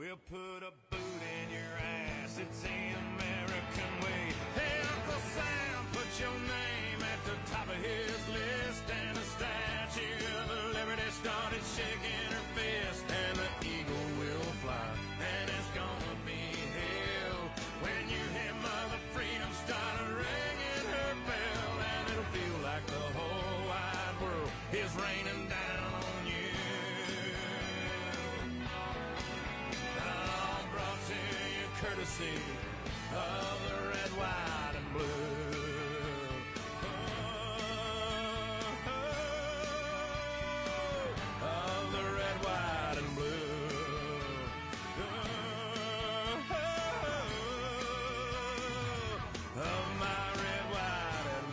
We'll put a boot in your ass, it's the American way. Hey, Uncle Sam, put your name at the top of his list. And the Statue of Liberty started shaking her fist. And the eagle will fly, and it's gonna be hell when you hear Mother Freedom start ringing her bell. And it'll feel like the whole wide world is raining down on you. Courtesy of the red, white, and blue. Of the red, white, and blue. Of my red, white, and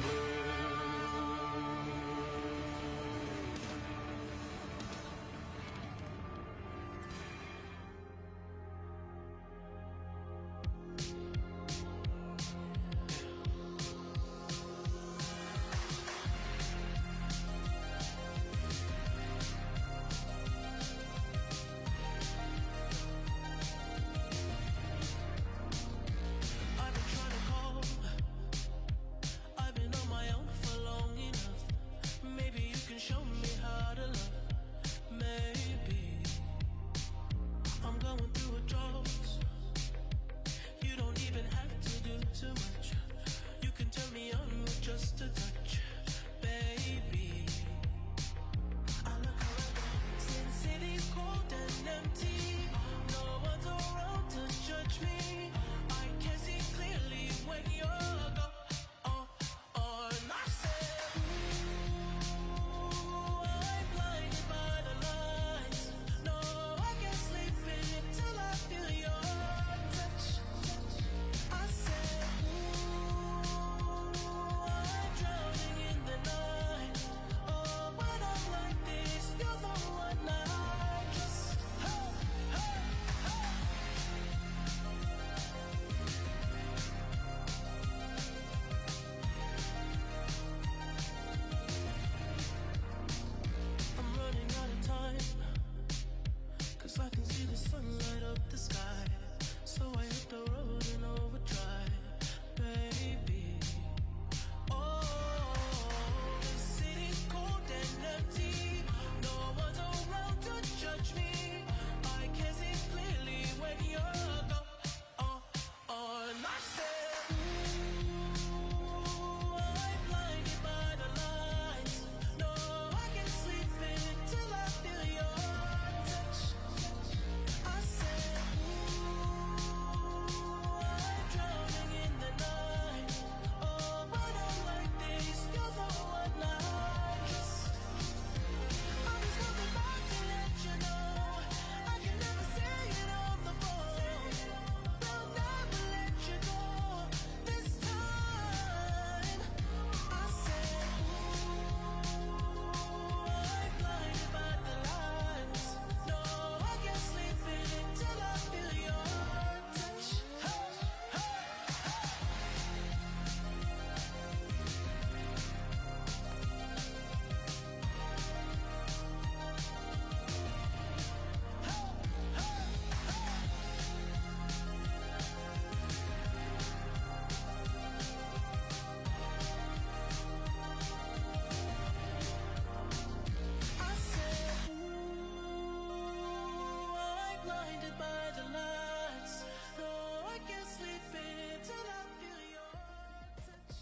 just a touch, baby. I look around, since city's cold and empty, no one's around to judge me. I can see clearly when you're gone. I said, ooh, I'm blinded by the lights. No, I can't sleep until I feel your touch. I said, I can see the sun light up the sky, so I hit the road in overdrive, baby. Oh, the city's cold and empty, no one's around to judge me. I can see clearly when you're gone. And I said, ooh, I'm blinded by the lights. No, I can't sleep until I feel your touch. I said, ooh, I'm drowning in the night. Oh, when I'm like this, you're the one I trust. I'm just coming back to let you know I can never say it on the phone. They'll never let you go this time. I said, ooh, I'm blinded by the lights. No, I can't sleep until I feel your touch. Hey, hey, I said, ooh, I'm blinded by the lights. No, I can't sleep until I feel your touch.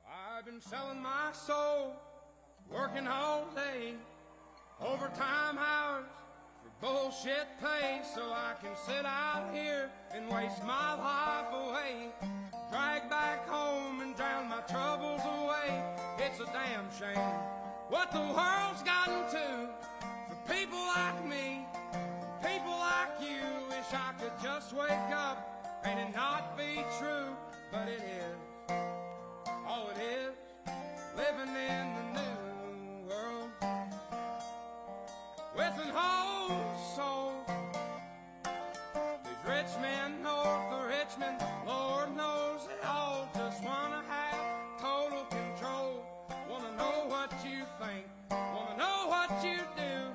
I've been selling my soul, working all day, overtime hours for bullshit pay, so I can sit out here and waste my life away, drag back home and drown my troubles away. It's a damn shame what the world's gotten to for people like me, people like you. Wish I could just wake up and it not be true, but it is. All it is, living in the new world with an whole soul. These rich men north of Richmond, Lord knows they all just wanna have total control. Wanna know what you think, wanna know what you do.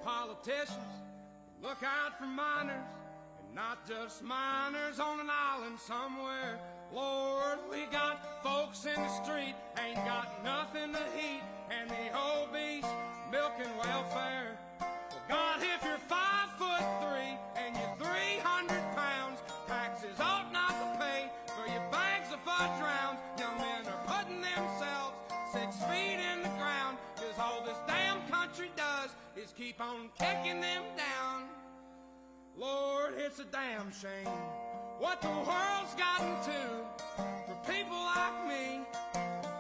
politicians look out for minors, and not just minors on an island somewhere. Lord, we got folks in the street, ain't got nothing to eat, and the obese milking welfare. Well, God, if you're 5'3" and you're 300 pounds, taxes ought not to pay for your bags of fudge rounds. Young men are putting themselves 6 feet in the ground, 'cause all this damn country does is keep on kicking them down. Lord, it's a damn shame what the world's gotten to for people like me,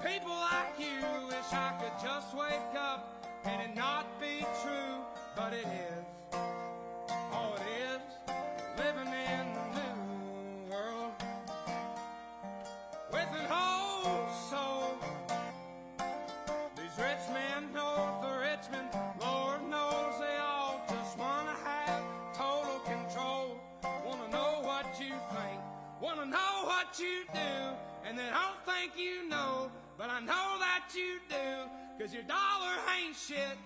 people like you. Wish I could just wake up and it not be true, but it is. Oh, it is living in the new world with an whole soul. These rich men north of Richmond, Lord knows they all just want to have total control. Want to know what you think, want to know what you do, and they don't think you know, but I know that you do, 'cause your dollar ain't shit,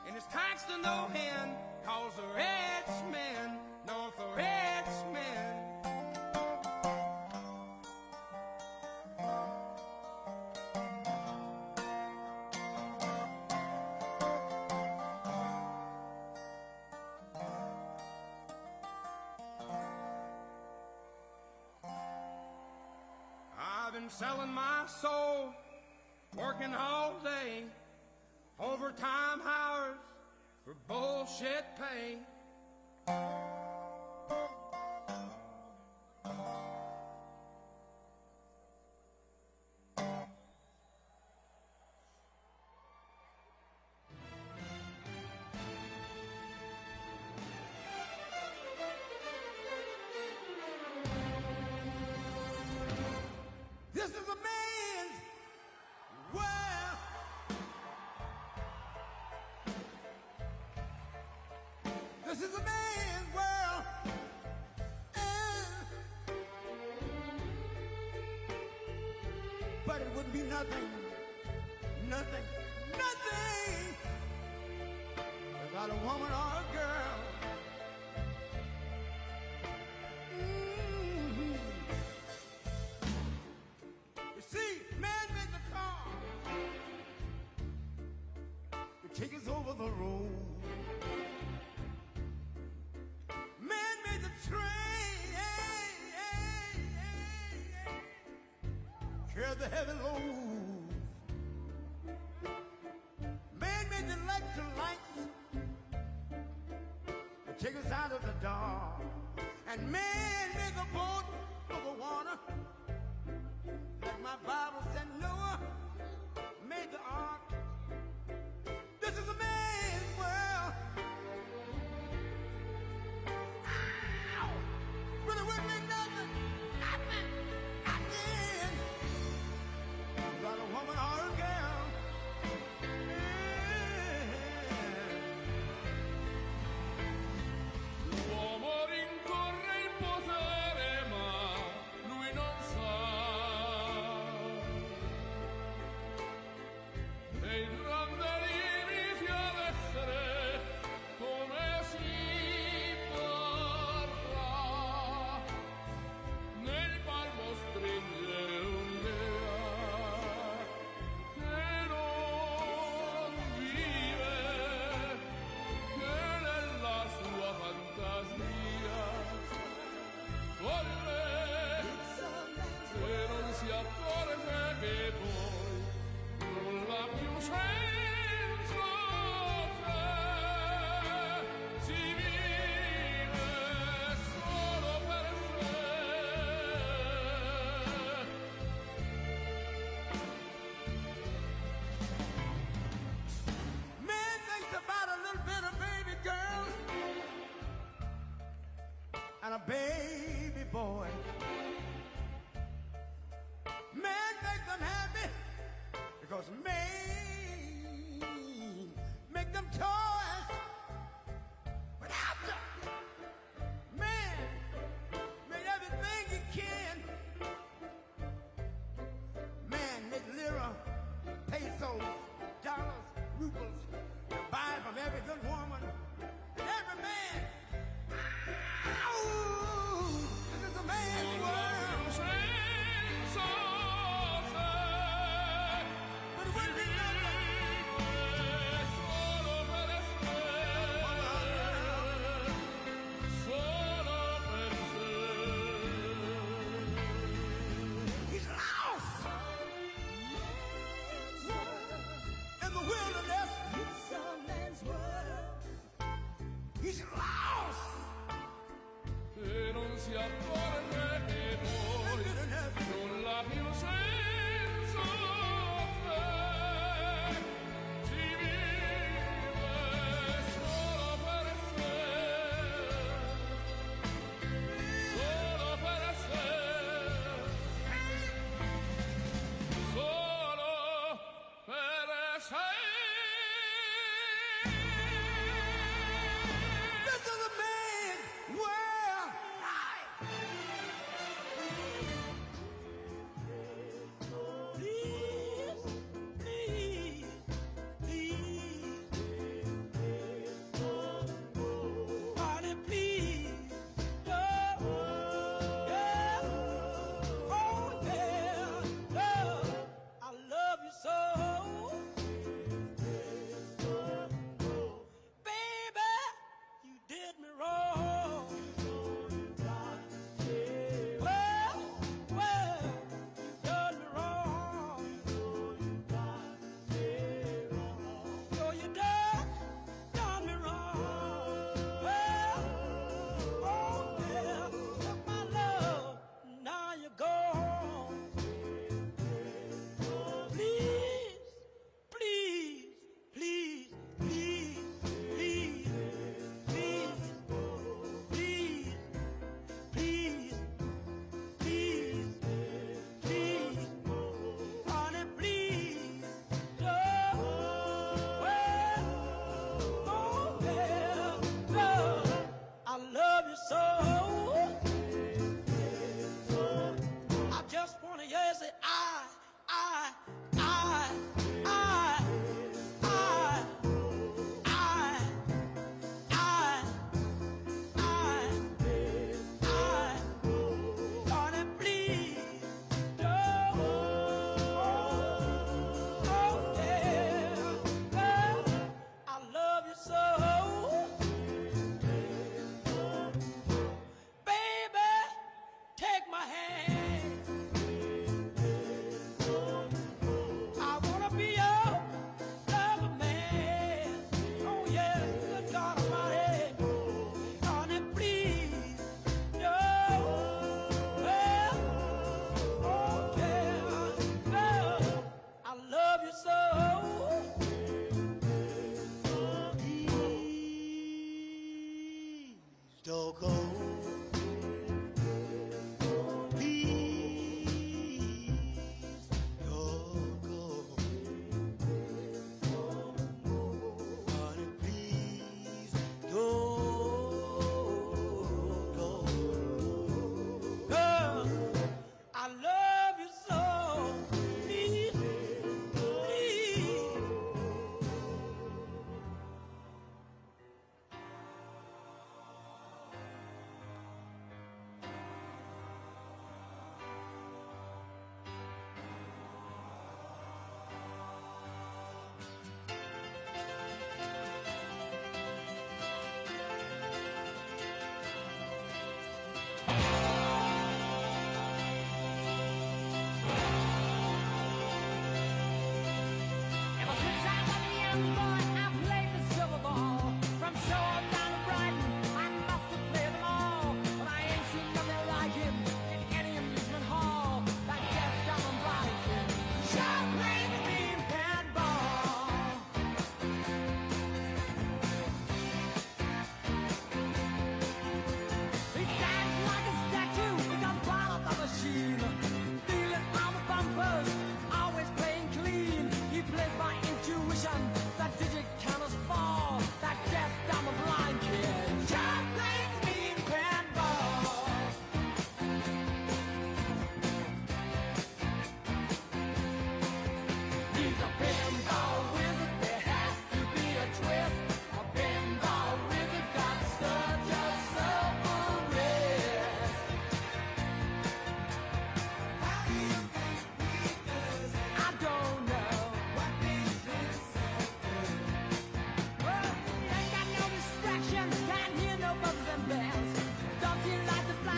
and it's taxed to no end, 'cause the rich men north of Richmond. I've been selling my soul, working all day, overtime hours for bullshit pay. This is a man's world. This is a man's world. But it would be nothing, nothing, nothing without a woman or a girl. See, man made the car to take us over the road. Man made the train, carry the heavy load. Man made the electric lights to take us out of the dark. And man made the boat for the water. Like my Bible said, Noah made the ark. This is a man's world. Ow! But it wouldn't be nothing, nothing, nothing without a woman or a girl. L'uomo rincorre il potere, ma lui non sa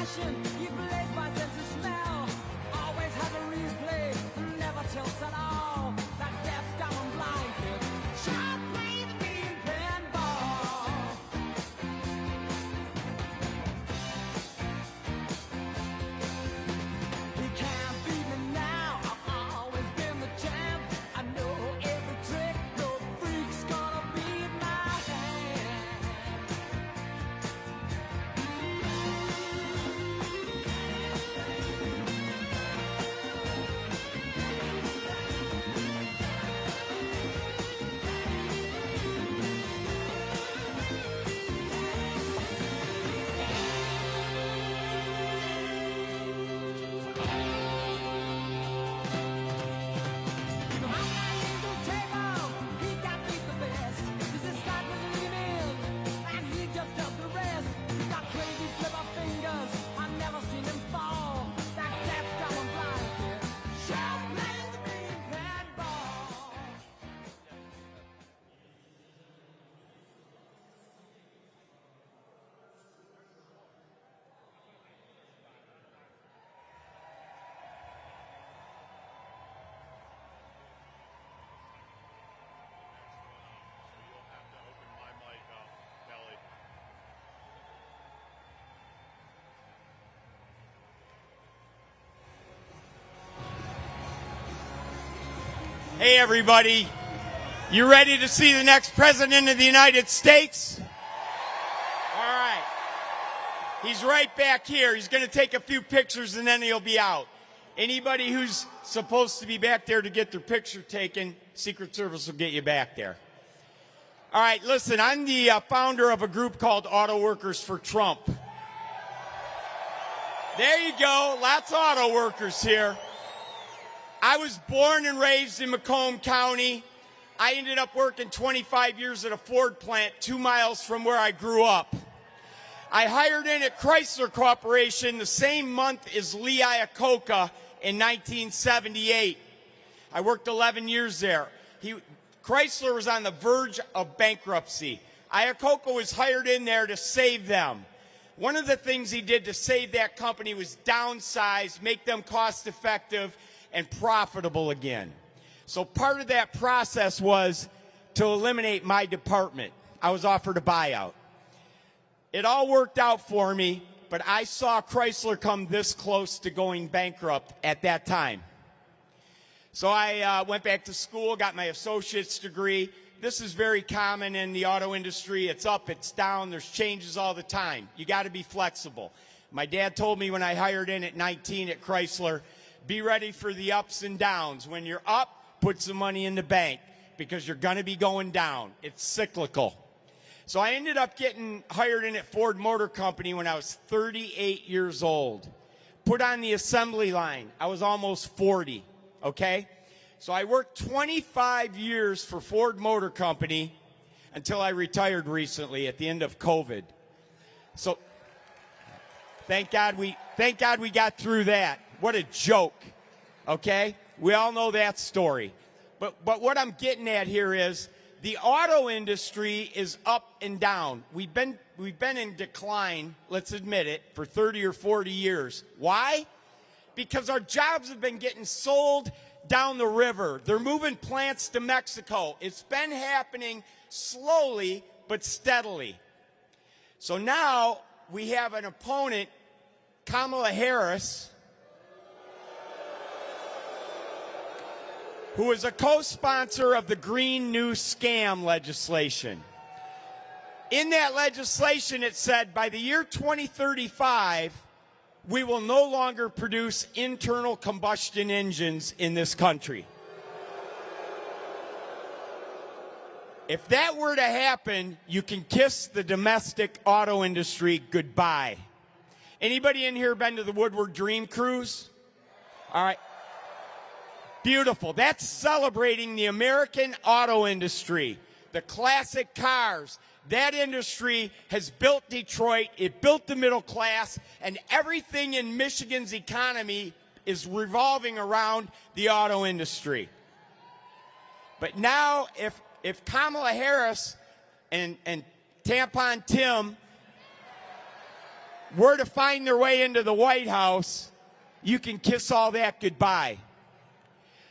passion, he plays my sense of smell. Always has a replay, never tilts at all. That deaf, dumb, and blind kid sure plays mean pinball. He can't beat me now, I've always been the champ. I know every trick, no freak's gonna beat my hand. Hey everybody, you ready to see the next President of the United States? All right. He's right back here. He's going to take a few pictures and then he'll be out. Anybody who's supposed to be back there to get their picture taken, Secret Service will get you back there. All right, listen, I'm the founder of a group called Auto Workers for Trump. There you go, lots of auto workers here. I was born and raised in Macomb County. I ended up working 25 years at a Ford plant 2 miles from where I grew up. I hired in at Chrysler Corporation the same month as Lee Iacocca in 1978. I worked 11 years there. Chrysler was on the verge of bankruptcy. Iacocca was hired in there to save them. One of the things he did to save that company was downsize, make them cost effective, and profitable again. So part of that process was to eliminate my department. I was offered a buyout. It all worked out for me, but I saw Chrysler come this close to going bankrupt at that time. So I went back to school, got my associate's degree. This is very common in the auto industry. It's up, it's down, there's changes all the time. You got to be flexible. My dad told me when I hired in at 19 at Chrysler, be ready for the ups and downs. When you're up, put some money in the bank because you're going to be going down. It's cyclical. So I ended up getting hired in at Ford Motor Company when I was 38 years old. Put on the assembly line. I was almost 40, okay? So I worked 25 years for Ford Motor Company until I retired recently at the end of COVID. So thank God we got through that. What a joke, okay? We all know that story. But what I'm getting at here is the auto industry is up and down. We've been in decline, let's admit it, for 30 or 40 years. Why? Because our jobs have been getting sold down the river. They're moving plants to Mexico. It's been happening slowly but steadily. So now we have an opponent, Kamala Harris, who is a co-sponsor of the Green New Scam legislation. In that legislation, it said by the year 2035, we will no longer produce internal combustion engines in this country. If that were to happen, you can kiss the domestic auto industry goodbye. Anybody in here been to the Woodward Dream Cruise? All right. Beautiful. That's celebrating the American auto industry, the classic cars. That industry has built Detroit, it built the middle class, and everything in Michigan's economy is revolving around the auto industry. But now if Kamala Harris and Tampon Tim were to find their way into the White House, you can kiss all that goodbye.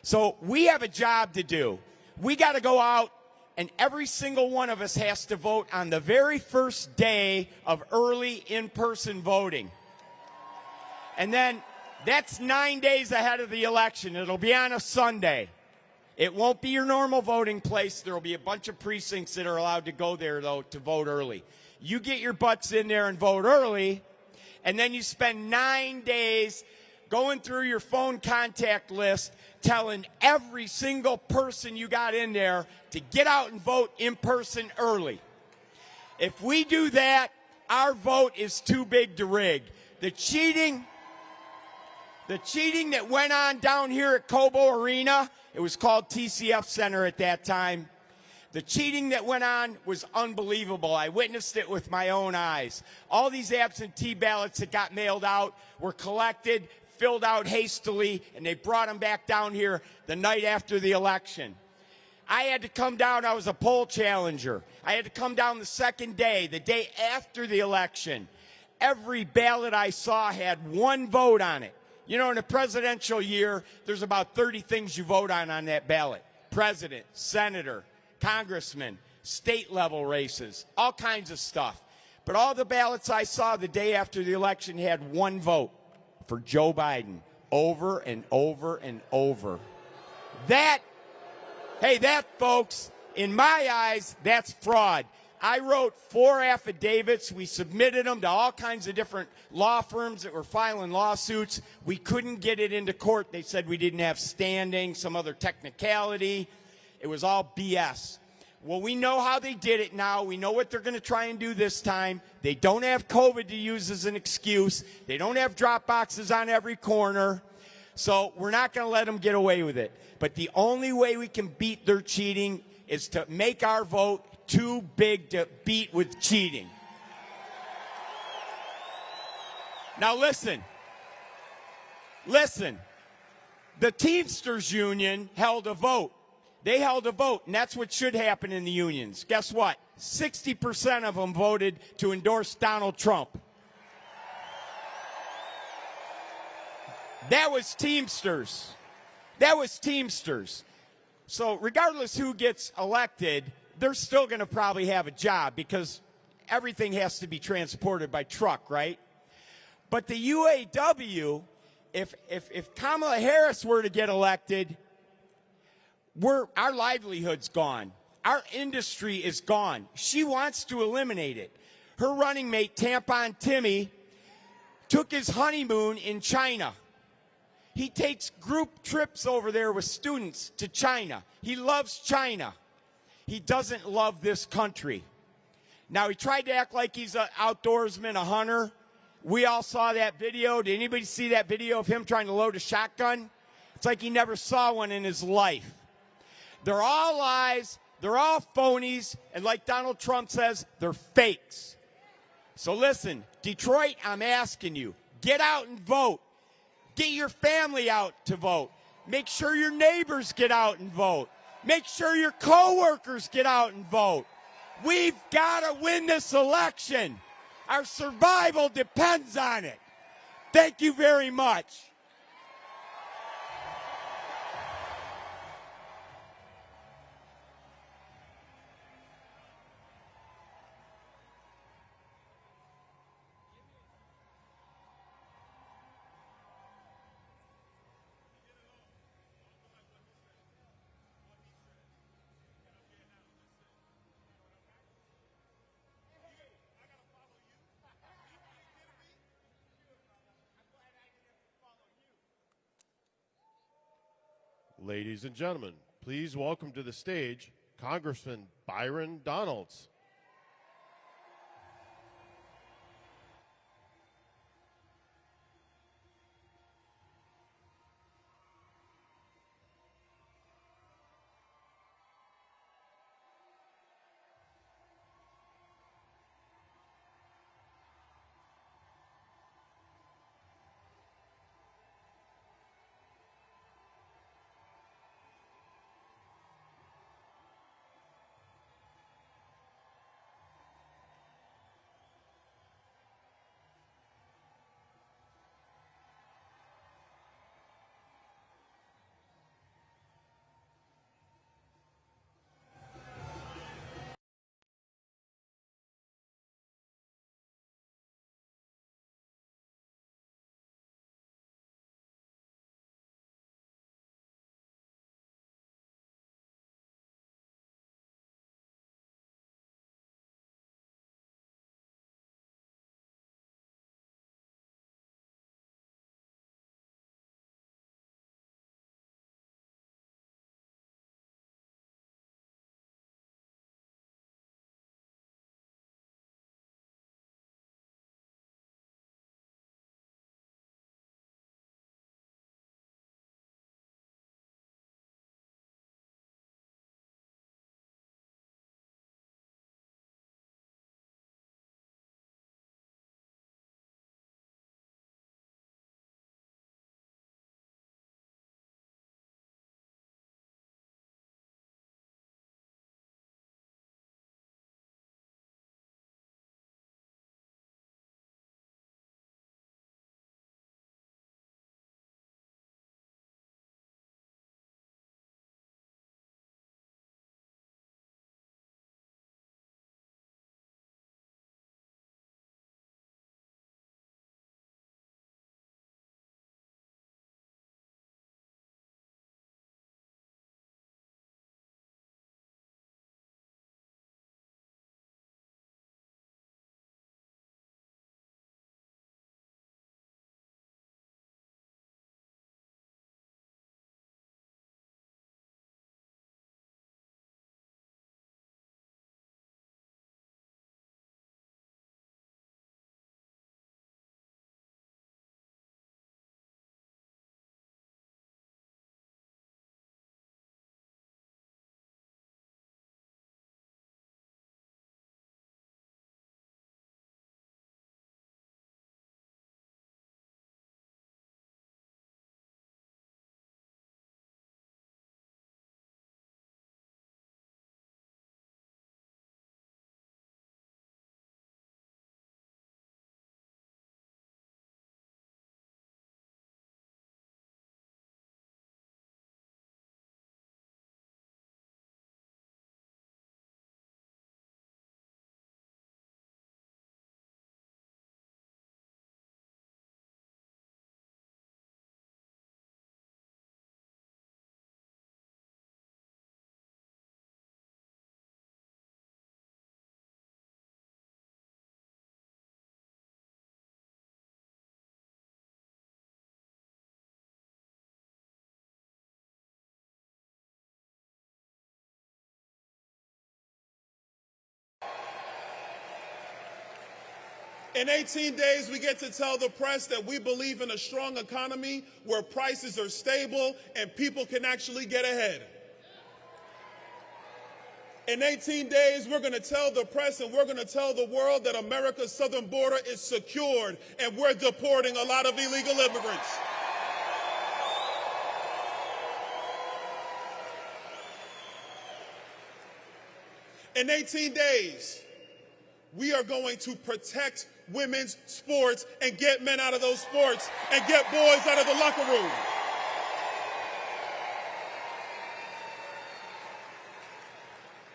So we have a job to do. We got to go out, and every single one of us has to vote on the very first day of early in-person voting. And then that's 9 days ahead of the election. It'll be on a Sunday. It won't be your normal voting place. There will be a bunch of precincts that are allowed to go there, though, to vote early. You get your butts in there and vote early, and then you spend 9 days going through your phone contact list, telling every single person you got in there to get out and vote in person early. If we do that, our vote is too big to rig. The cheating that went on down here at Cobo Arena, it was called TCF Center at that time. The cheating that went on was unbelievable. I witnessed it with my own eyes. All these absentee ballots that got mailed out were collected, filled out hastily, and they brought them back down here the night after the election. I had to come down. I was a poll challenger. I had to come down the second day, the day after the election. Every ballot I saw had one vote on it. You know, in a presidential year, there's about 30 things you vote on that ballot. President, senator, congressman, state-level races, all kinds of stuff. But all the ballots I saw the day after the election had one vote for Joe Biden, over and over and over. That, folks, in my eyes, that's fraud. I wrote 4 affidavits. We submitted them to all kinds of different law firms that were filing lawsuits. We couldn't get it into court. They said we didn't have standing, some other technicality. It was all BS. Well, we know how they did it now. We know what they're going to try and do this time. They don't have COVID to use as an excuse. They don't have drop boxes on every corner. So we're not going to let them get away with it. But the only way we can beat their cheating is to make our vote too big to beat with cheating. Now listen. The Teamsters Union held a vote. They held a vote, and that's what should happen in the unions. Guess what? 60% of them voted to endorse Donald Trump. That was Teamsters. So regardless who gets elected, they're still going to probably have a job because everything has to be transported by truck, right? But the UAW, if Kamala Harris were to get elected, our livelihood's gone. Our industry is gone. She wants to eliminate it. Her running mate, Tampon Timmy, took his honeymoon in China. He takes group trips over there with students to China. He loves China. He doesn't love this country. Now, he tried to act like he's an outdoorsman, a hunter. We all saw that video. Did anybody see that video of him trying to load a shotgun? It's like he never saw one in his life. They're all lies. They're all phonies. And like Donald Trump says, they're fakes. So listen, Detroit, I'm asking you, get out and vote. Get your family out to vote. Make sure your neighbors get out and vote. Make sure your coworkers get out and vote. We've got to win this election. Our survival depends on it. Thank you very much. Ladies and gentlemen, please welcome to the stage Congressman Byron Donalds. In 18 days, we get to tell the press that we believe in a strong economy where prices are stable and people can actually get ahead. In 18 days, we're going to tell the press and we're going to tell the world that America's southern border is secured and we're deporting a lot of illegal immigrants. In 18 days, we are going to protect women's sports and get men out of those sports and get boys out of the locker room.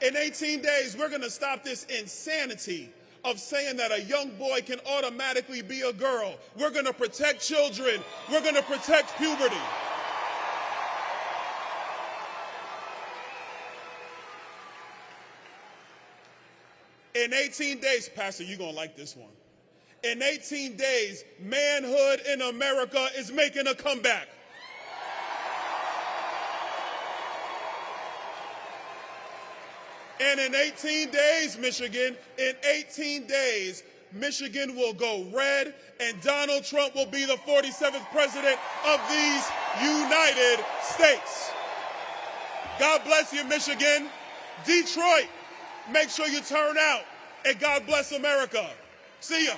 In 18 days, we're going to stop this insanity of saying that a young boy can automatically be a girl. We're going to protect children. We're going to protect puberty. In 18 days, Pastor, you're going to like this one. In 18 days, manhood in America is making a comeback. And in 18 days, Michigan, in 18 days, Michigan will go red and Donald Trump will be the 47th president of these United States. God bless you, Michigan. Detroit, make sure you turn out. And God bless America. See ya.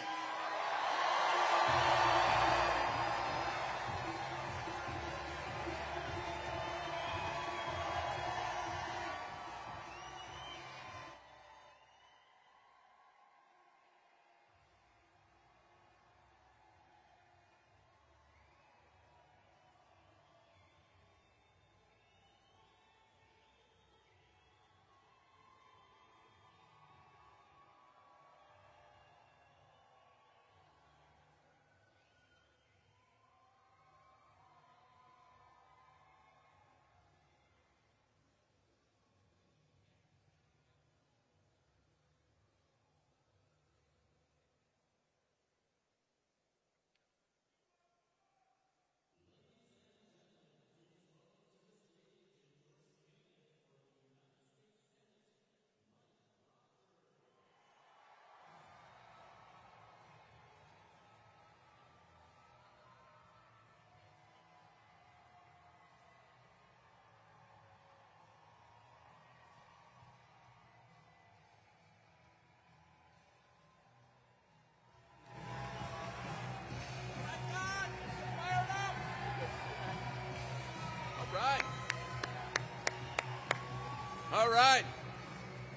All right.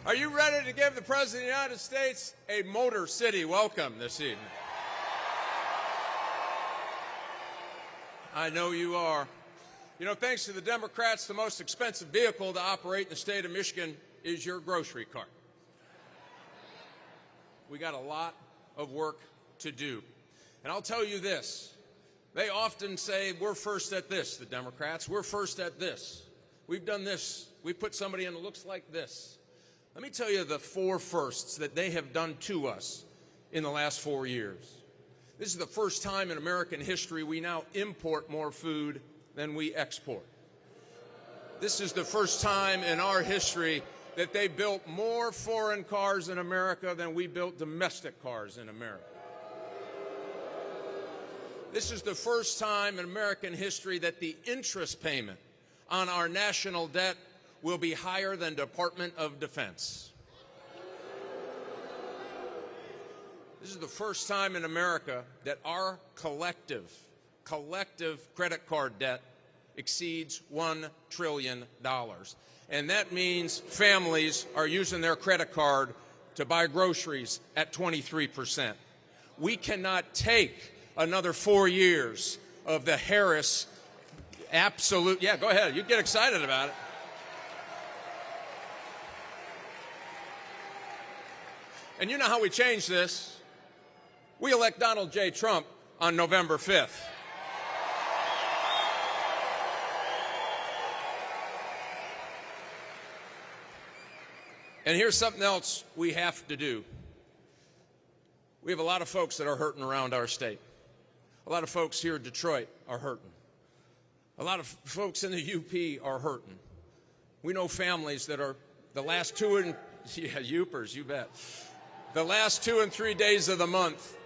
Are you ready to give the President of the United States a Motor City welcome this evening? I know you are. You know, thanks to the Democrats, the most expensive vehicle to operate in the state of Michigan is your grocery cart. We got a lot of work to do. And I'll tell you this. They often say, we're first at this, the Democrats. We're first at this. We've done this. We put somebody in that looks like this. Let me tell you the 4 firsts that they have done to us in the last 4 years. This is the first time in American history we now import more food than we export. This is the first time in our history that they built more foreign cars in America than we built domestic cars in America. This is the first time in American history that the interest payment on our national debt will be higher than Department of Defense. This is the first time in America that our collective credit card debt exceeds $1 trillion. And that means families are using their credit card to buy groceries at 23%. We cannot take another 4 years of the Harris absolute, yeah, go ahead, you get excited about it. And you know how we change this? We elect Donald J. Trump on November 5th. And here's something else we have to do. We have a lot of folks that are hurting around our state. A lot of folks here in Detroit are hurting. A lot of folks in the UP are hurting. We know families that are the last 2 and, yeah, Youpers, you bet. The last 2 and 3 days of the month,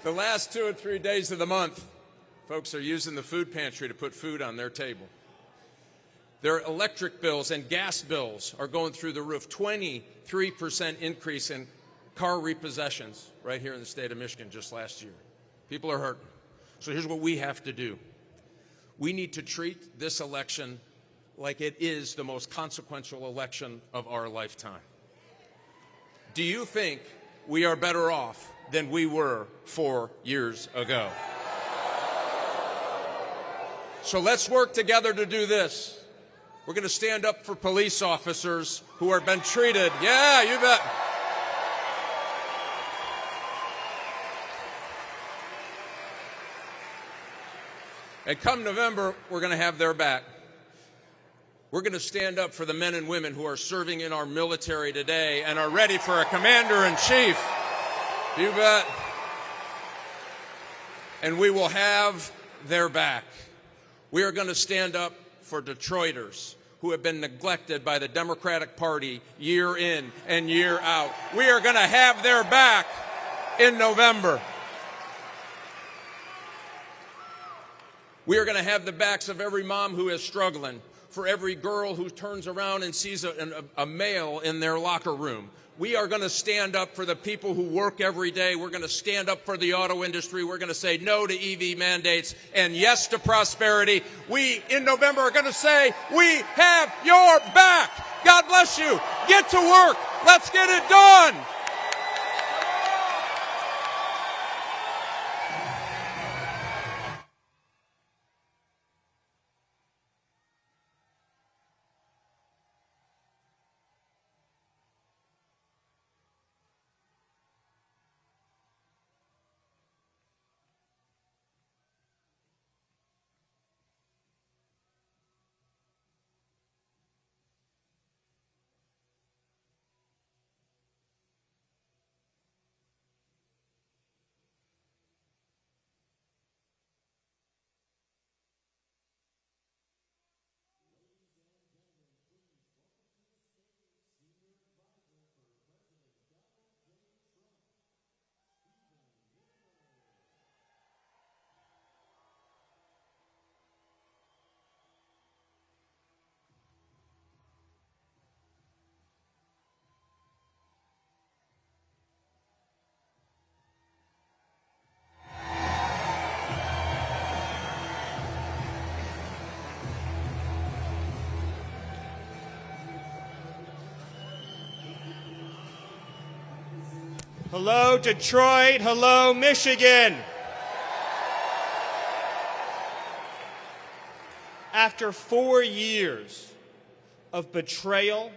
The last 2 or 3 days of the month, folks are using the food pantry to put food on their table. Their electric bills and gas bills are going through the roof. 23% increase in car repossessions right here in the state of Michigan just last year. People are hurting. So here's what we have to do. We need to treat this election like it is the most consequential election of our lifetime. Do you think we are better off than we were 4 years ago? So let's work together to do this. We're going to stand up for police officers who have been treated. Yeah, you bet. And come November, we're going to have their back. We're going to stand up for the men and women who are serving in our military today and are ready for a commander-in-chief. You bet. And we will have their back. We are going to stand up for Detroiters who have been neglected by the Democratic Party year in and year out. We are going to have their back in November. We are going to have the backs of every mom who is struggling, for every girl who turns around and sees a male in their locker room. We are going to stand up for the people who work every day. We're going to stand up for the auto industry. We're going to say no to EV mandates and yes to prosperity. We, in November, are going to say, we have your back. God bless you. Get to work. Let's get it done. Hello, Detroit. Hello, Michigan. After 4 years of betrayal,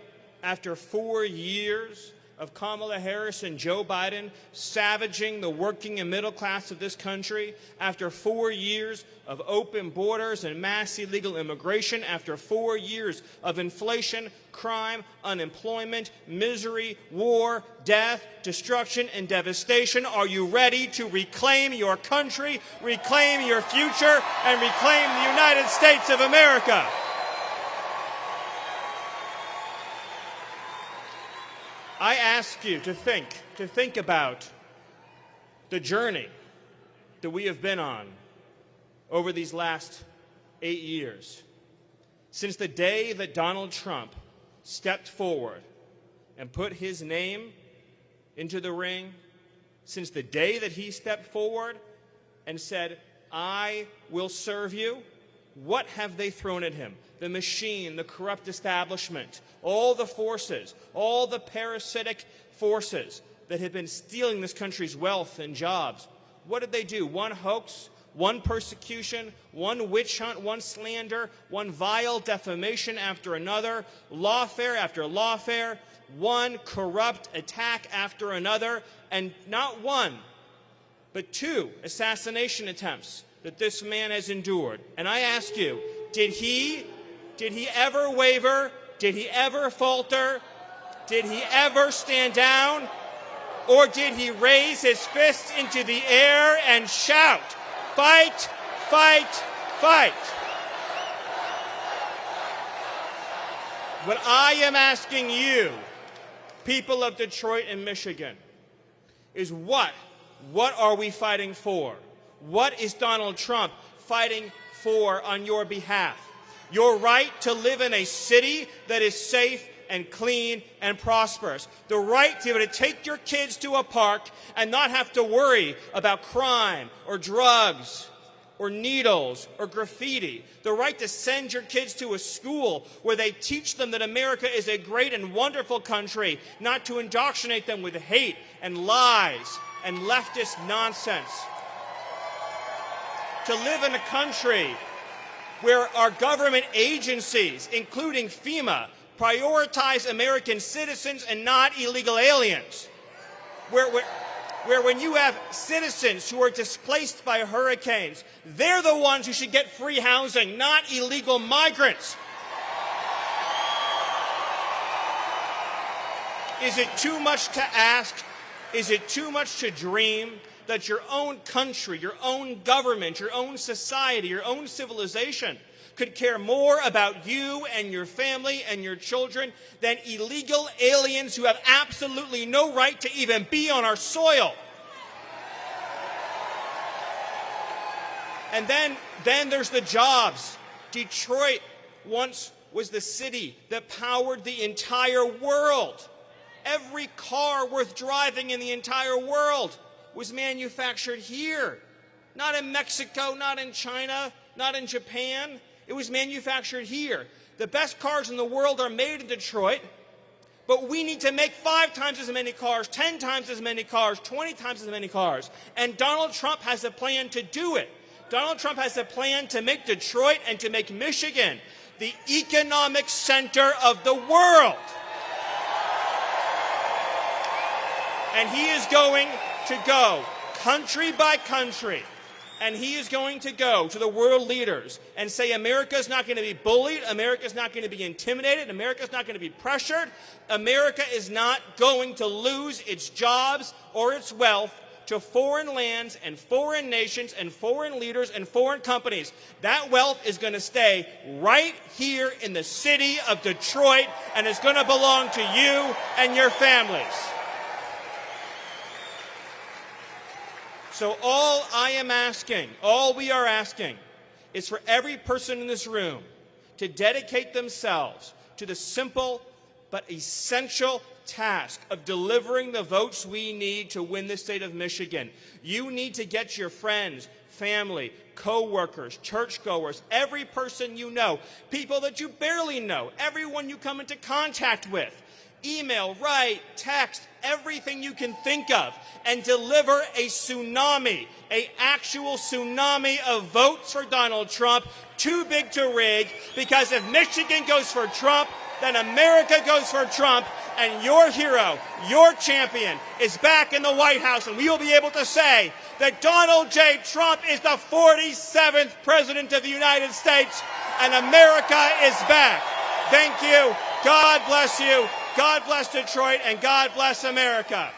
after 4 years of Kamala Harris and Joe Biden savaging the working and middle class of this country, after 4 years of open borders and mass illegal immigration, after 4 years of inflation, crime, unemployment, misery, war, death, destruction, and devastation, are you ready to reclaim your country, reclaim your future, and reclaim the United States of America? I ask you to think about the journey that we have been on over these last 8 years. Since the day that Donald Trump stepped forward and put his name into the ring, since the day that he stepped forward and said, I will serve you, what have they thrown at him? The machine, the corrupt establishment, all the forces, all the parasitic forces that have been stealing this country's wealth and jobs. What did they do? One hoax, one persecution, one witch hunt, one slander, one vile defamation after another, lawfare after lawfare, one corrupt attack after another, and not one, but 2 assassination attempts that this man has endured. And I ask you, did he ever waver? Did he ever falter? Did he ever stand down? Or did he raise his fists into the air and shout, fight, fight, fight? What I am asking you, people of Detroit and Michigan, is what are we fighting for? What is Donald Trump fighting for on your behalf? Your right to live in a city that is safe and clean and prosperous. The right to be able to take your kids to a park and not have to worry about crime or drugs or needles or graffiti. The right to send your kids to a school where they teach them that America is a great and wonderful country, not to indoctrinate them with hate and lies and leftist nonsense. To live in a country where our government agencies, including FEMA, prioritize American citizens and not illegal aliens. Where when you have citizens who are displaced by hurricanes, they're the ones who should get free housing, not illegal migrants. Is it too much to ask? Is it too much to dream that your own country, your own government, your own society, your own civilization could care more about you and your family and your children than illegal aliens who have absolutely no right to even be on our soil? And then there's the jobs. Detroit once was the city that powered the entire world. Every car worth driving in the entire world was manufactured here. Not in Mexico, not in China, not in Japan. It was manufactured here. The best cars in the world are made in Detroit, but we need to make 5 times as many cars, 10 times as many cars, 20 times as many cars. And Donald Trump has a plan to do it. Donald Trump has a plan to make Detroit and to make Michigan the economic center of the world. And he is going to go country by country, and he is going to go to the world leaders and say America is not going to be bullied, America is not going to be intimidated, America is not going to be pressured, America is not going to lose its jobs or its wealth to foreign lands and foreign nations and foreign leaders and foreign companies. That wealth is going to stay right here in the city of Detroit, and it's going to belong to you and your families. So all I am asking, all we are asking, is for every person in this room to dedicate themselves to the simple but essential task of delivering the votes we need to win the state of Michigan. You need to get your friends, family, co-workers, churchgoers, every person you know, people that you barely know, everyone you come into contact with, email, write, text, everything you can think of, and deliver a tsunami, an actual tsunami of votes for Donald Trump, too big to rig, because if Michigan goes for Trump, then America goes for Trump, and your hero, your champion, is back in the White House, and we will be able to say that Donald J. Trump is the 47th President of the United States, and America is back. Thank you. God bless you. God bless Detroit, and God bless America.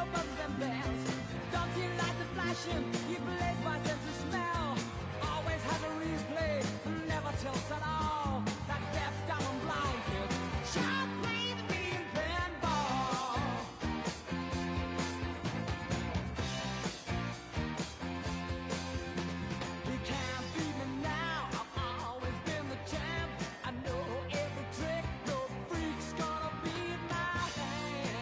no buttons and bells. Don't see lights are flashing, he plays by sense of smell. Always has a replay, never tilts at all. That deaf, dumb, and blind kid sure plays me in pinball. He can't beat me now, I've always been the champ. I know every trick, no freak's gonna beat my hand.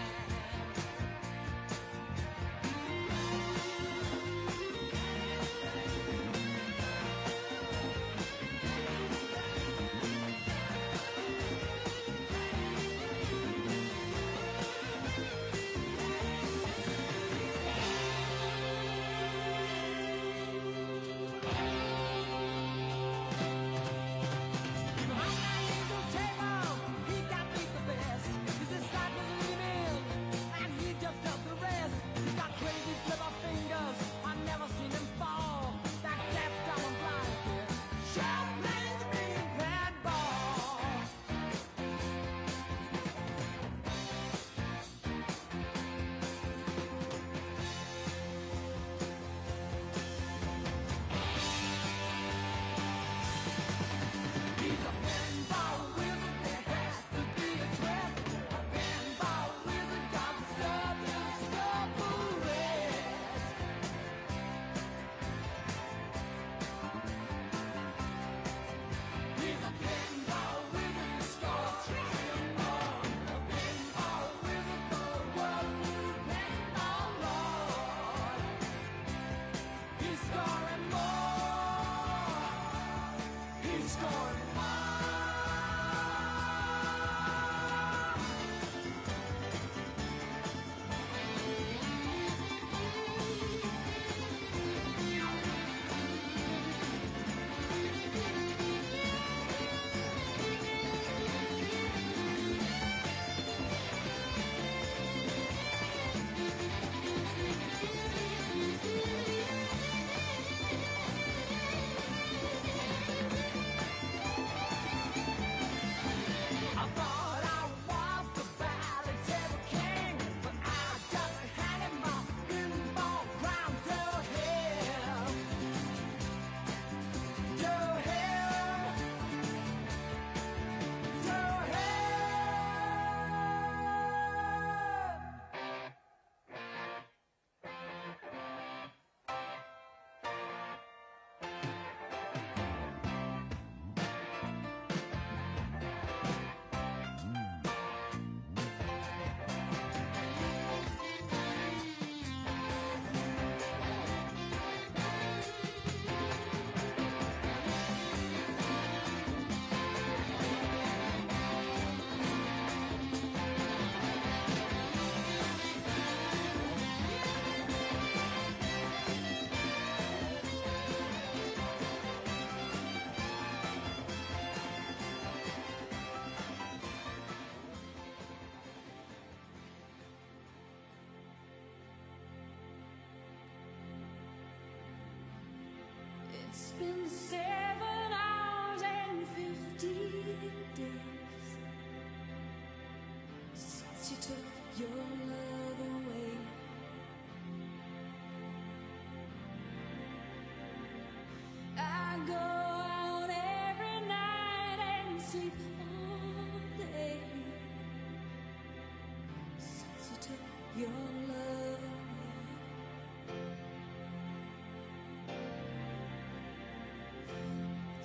It's been 7 hours and 50 days since you took your love away. I go out every night and sleep all day since you took your love away.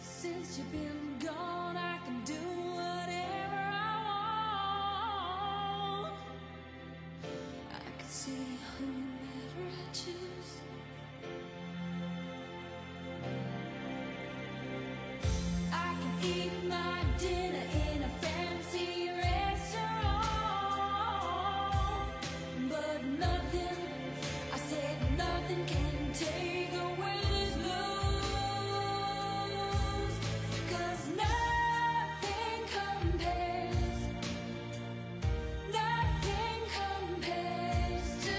Since you've been gone, I can do whatever I want. I can see whomever I choose. I can eat my dinner in a fancy restaurant, but nothing, I said nothing can take away this blues. 'Cause nothing compares to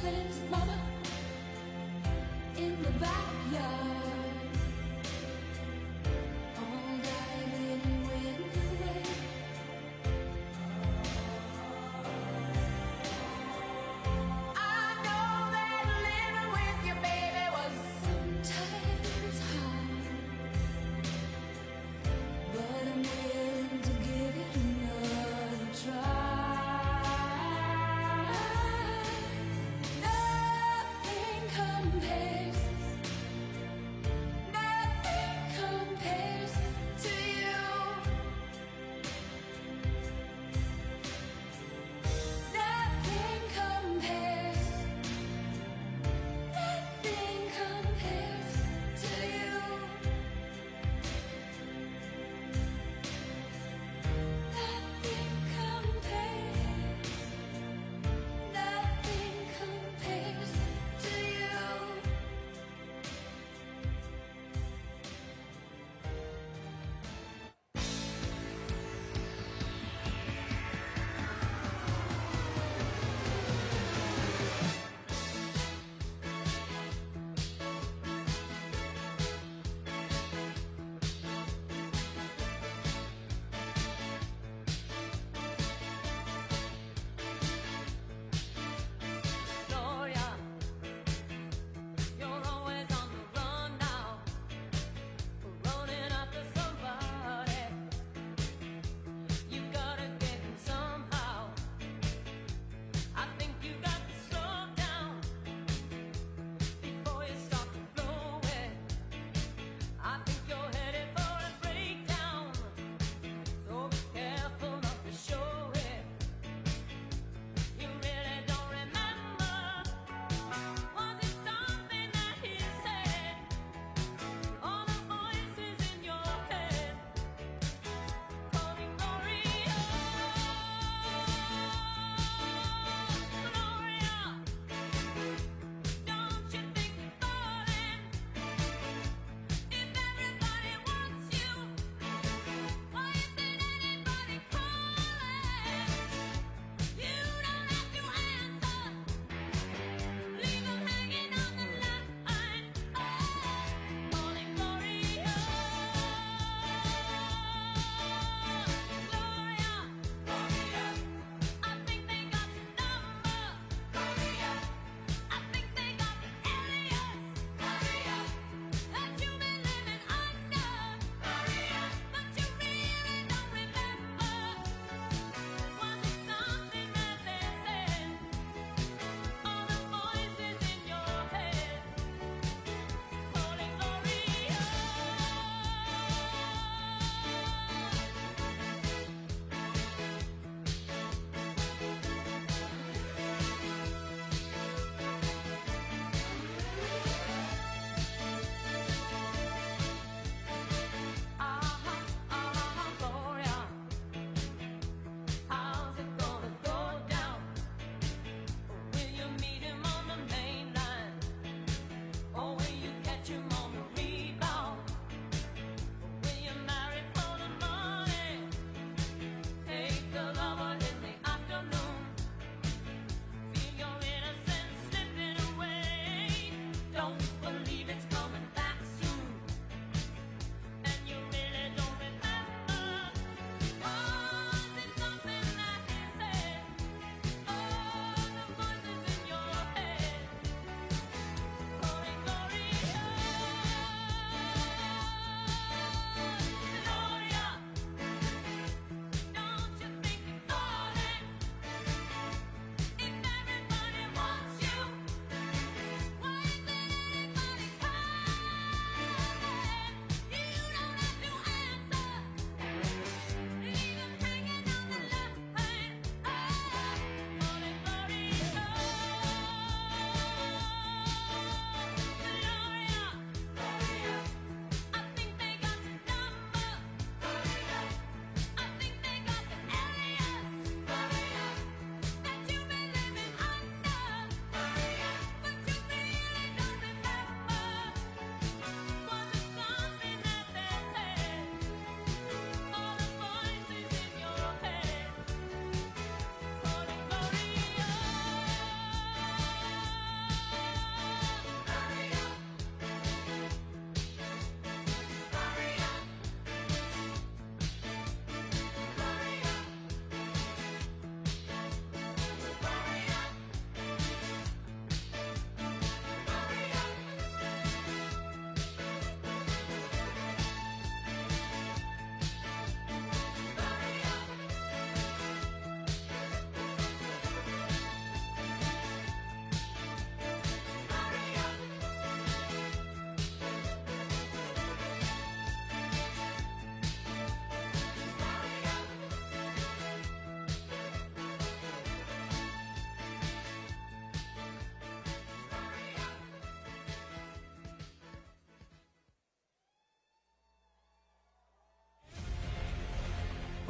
fence, mama, in the backyard. All night it went away. I know that living with your baby was sometimes hard, but I'm willing to give it another try. Nothing compares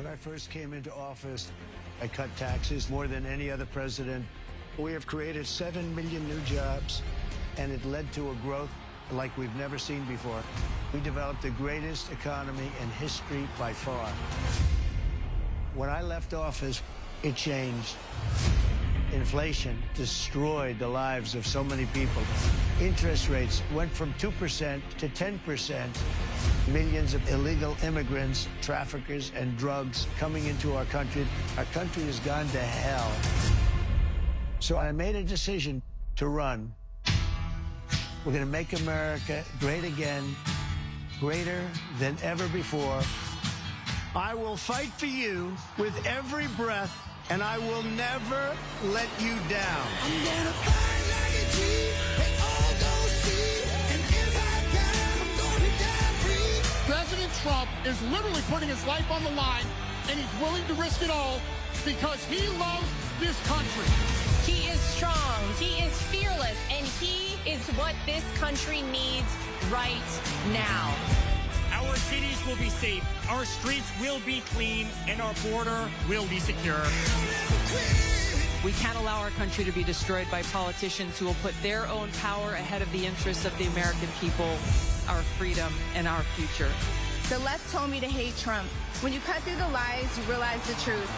When I first came into office, I cut taxes more than any other president. We have created 7 million new jobs, and it led to a growth like we've never seen before. We developed the greatest economy in history by far. When I left office, it changed. Inflation destroyed the lives of so many people. Interest rates went from 2% to 10%. Millions of illegal immigrants, traffickers, and drugs coming into our country. Our country has gone to hell. So I made a decision to run. We're going to make America great again, greater than ever before. I will fight for you with every breath, and I will never let you down. I'm gonna fight like a G, they all gon' see, and if I die, I'm gonna die free. President Trump is literally putting his life on the line, and he's willing to risk it all because he loves this country. He is strong, he is fearless, and he is what this country needs right now. Our cities will be safe, our streets will be clean, and our border will be secure. We can't allow our country to be destroyed by politicians who will put their own power ahead of the interests of the American people, our freedom, and our future. The left told me to hate Trump. When you cut through the lies, you realize the truth.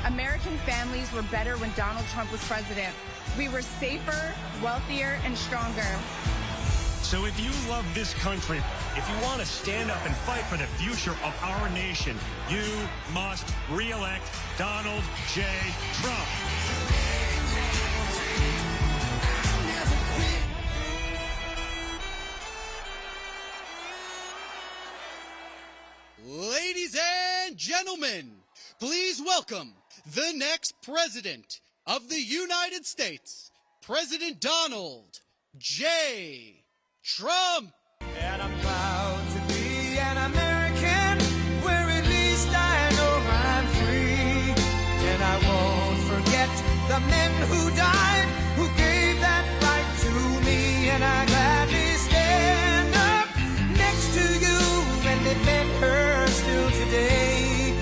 American families were better when Donald Trump was president. We were safer, wealthier, and stronger. So if you love this country, if you want to stand up and fight for the future of our nation, you must re-elect Donald J. Trump. Ladies and gentlemen, please welcome the next president of the United States, President Donald J. Trump. And I'm proud to be an American, where at least I know I'm free. And I won't forget the men who died, who gave that right to me. And I gladly stand up next to you and defend her still today.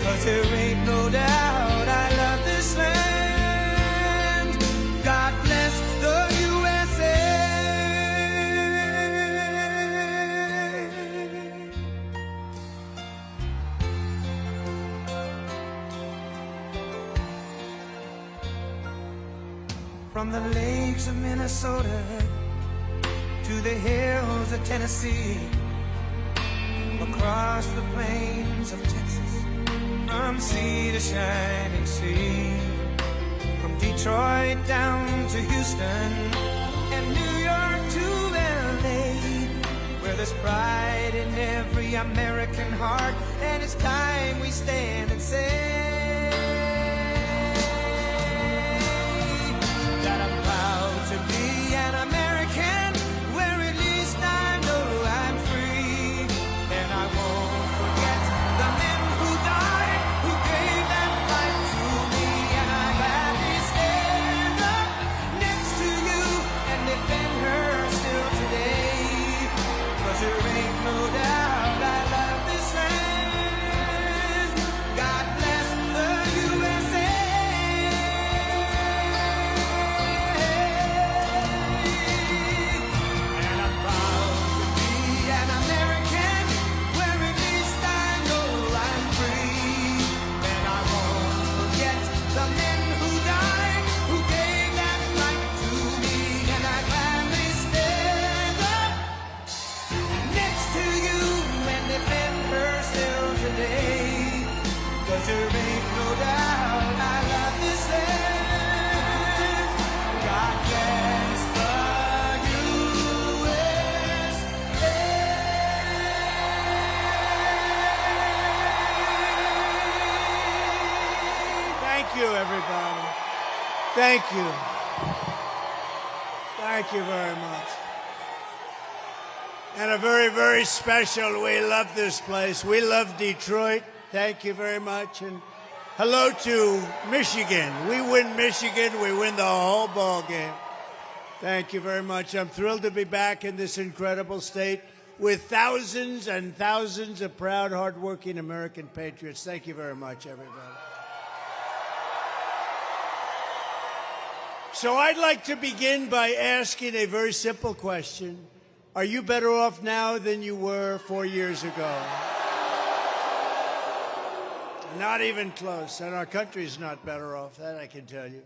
'Cause there ain't no doubt I love this land. God bless the USA. From the lakes of Minnesota to the hills of Tennessee, across the plains of Texas, from sea to shining sea, from Detroit down to Houston and New York to LA, where there's pride in every American heart, and it's time we stand and say that I'm proud to be an American, where at least I know I'm free. And I won't forget the men who died, who gave that right to me. And I gladly stand up next to you and defend her still today. 'Cause there ain't no doubt I love this land. God bless the USA. There ain't no doubt I love this land. God bless the USA. Thank you, everybody. Thank you. Thank you very much. And a very, very special, we love this place. We love Detroit. Thank you very much. And hello to Michigan. We win Michigan, we win the whole ball game. Thank you very much. I'm thrilled to be back in this incredible state. with thousands and thousands of proud, hardworking American patriots. Thank you very much, everybody. So I'd like to begin by asking a very simple question. Are you better off now than you were 4 years ago? Not even close. And our country's not better off, that I can tell you.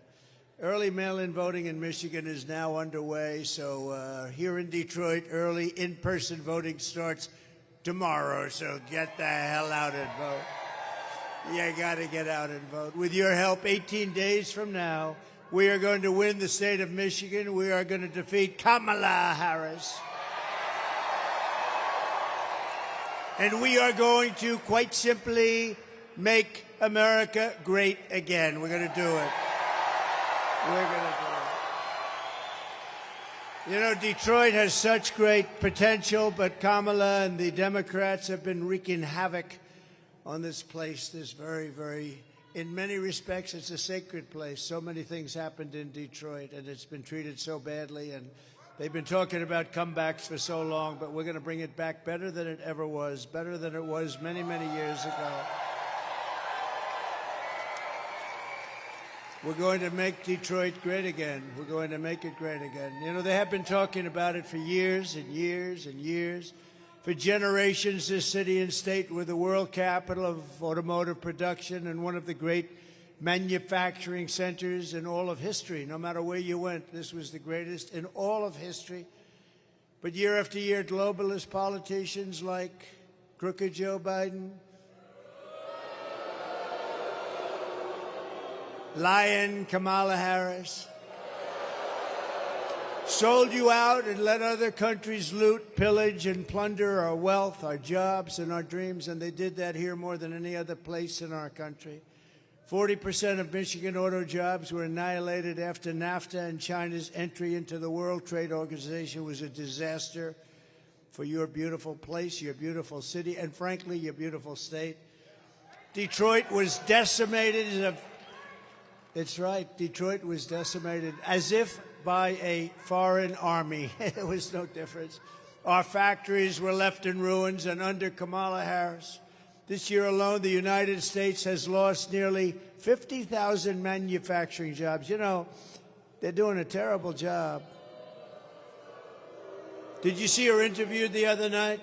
Early mail-in voting in Michigan is now underway. So here in Detroit, early in-person voting starts tomorrow. So get the hell out and vote. You got to get out and vote. With your help, 18 days from now, we are going to win the state of Michigan. We are going to defeat Kamala Harris. And we are going to, quite simply, make America great again. We're going to do it. We're going to do it. You know, Detroit has such great potential, but Kamala and the Democrats have been wreaking havoc on this place, this very, very, in many respects, it's a sacred place. So many things happened in Detroit, and it's been treated so badly, and they've been talking about comebacks for so long, but we're going to bring it back better than it ever was, better than it was many, many years ago. We're going to make Detroit great again. We're going to make it great again. You know, they have been talking about it for years and years and years. For generations, this city and state were the world capital of automotive production and one of the great manufacturing centers in all of history. No matter where you went, this was the greatest in all of history. But year after year, globalist politicians like crooked Joe Biden, lying Kamala Harris, sold you out and let other countries loot, pillage, and plunder our wealth, our jobs, and our dreams, and they did that here more than any other place in our country. 40% of Michigan auto jobs were annihilated after NAFTA, and China's entry into the World Trade Organization was a disaster for your beautiful place, your beautiful city, and frankly, your beautiful state. Detroit was decimated. That's right, Detroit was decimated as if by a foreign army. There was no difference. Our factories were left in ruins, and under Kamala Harris, this year alone, the United States has lost nearly 50,000 manufacturing jobs. You know, they're doing a terrible job. Did you see her interviewed the other night?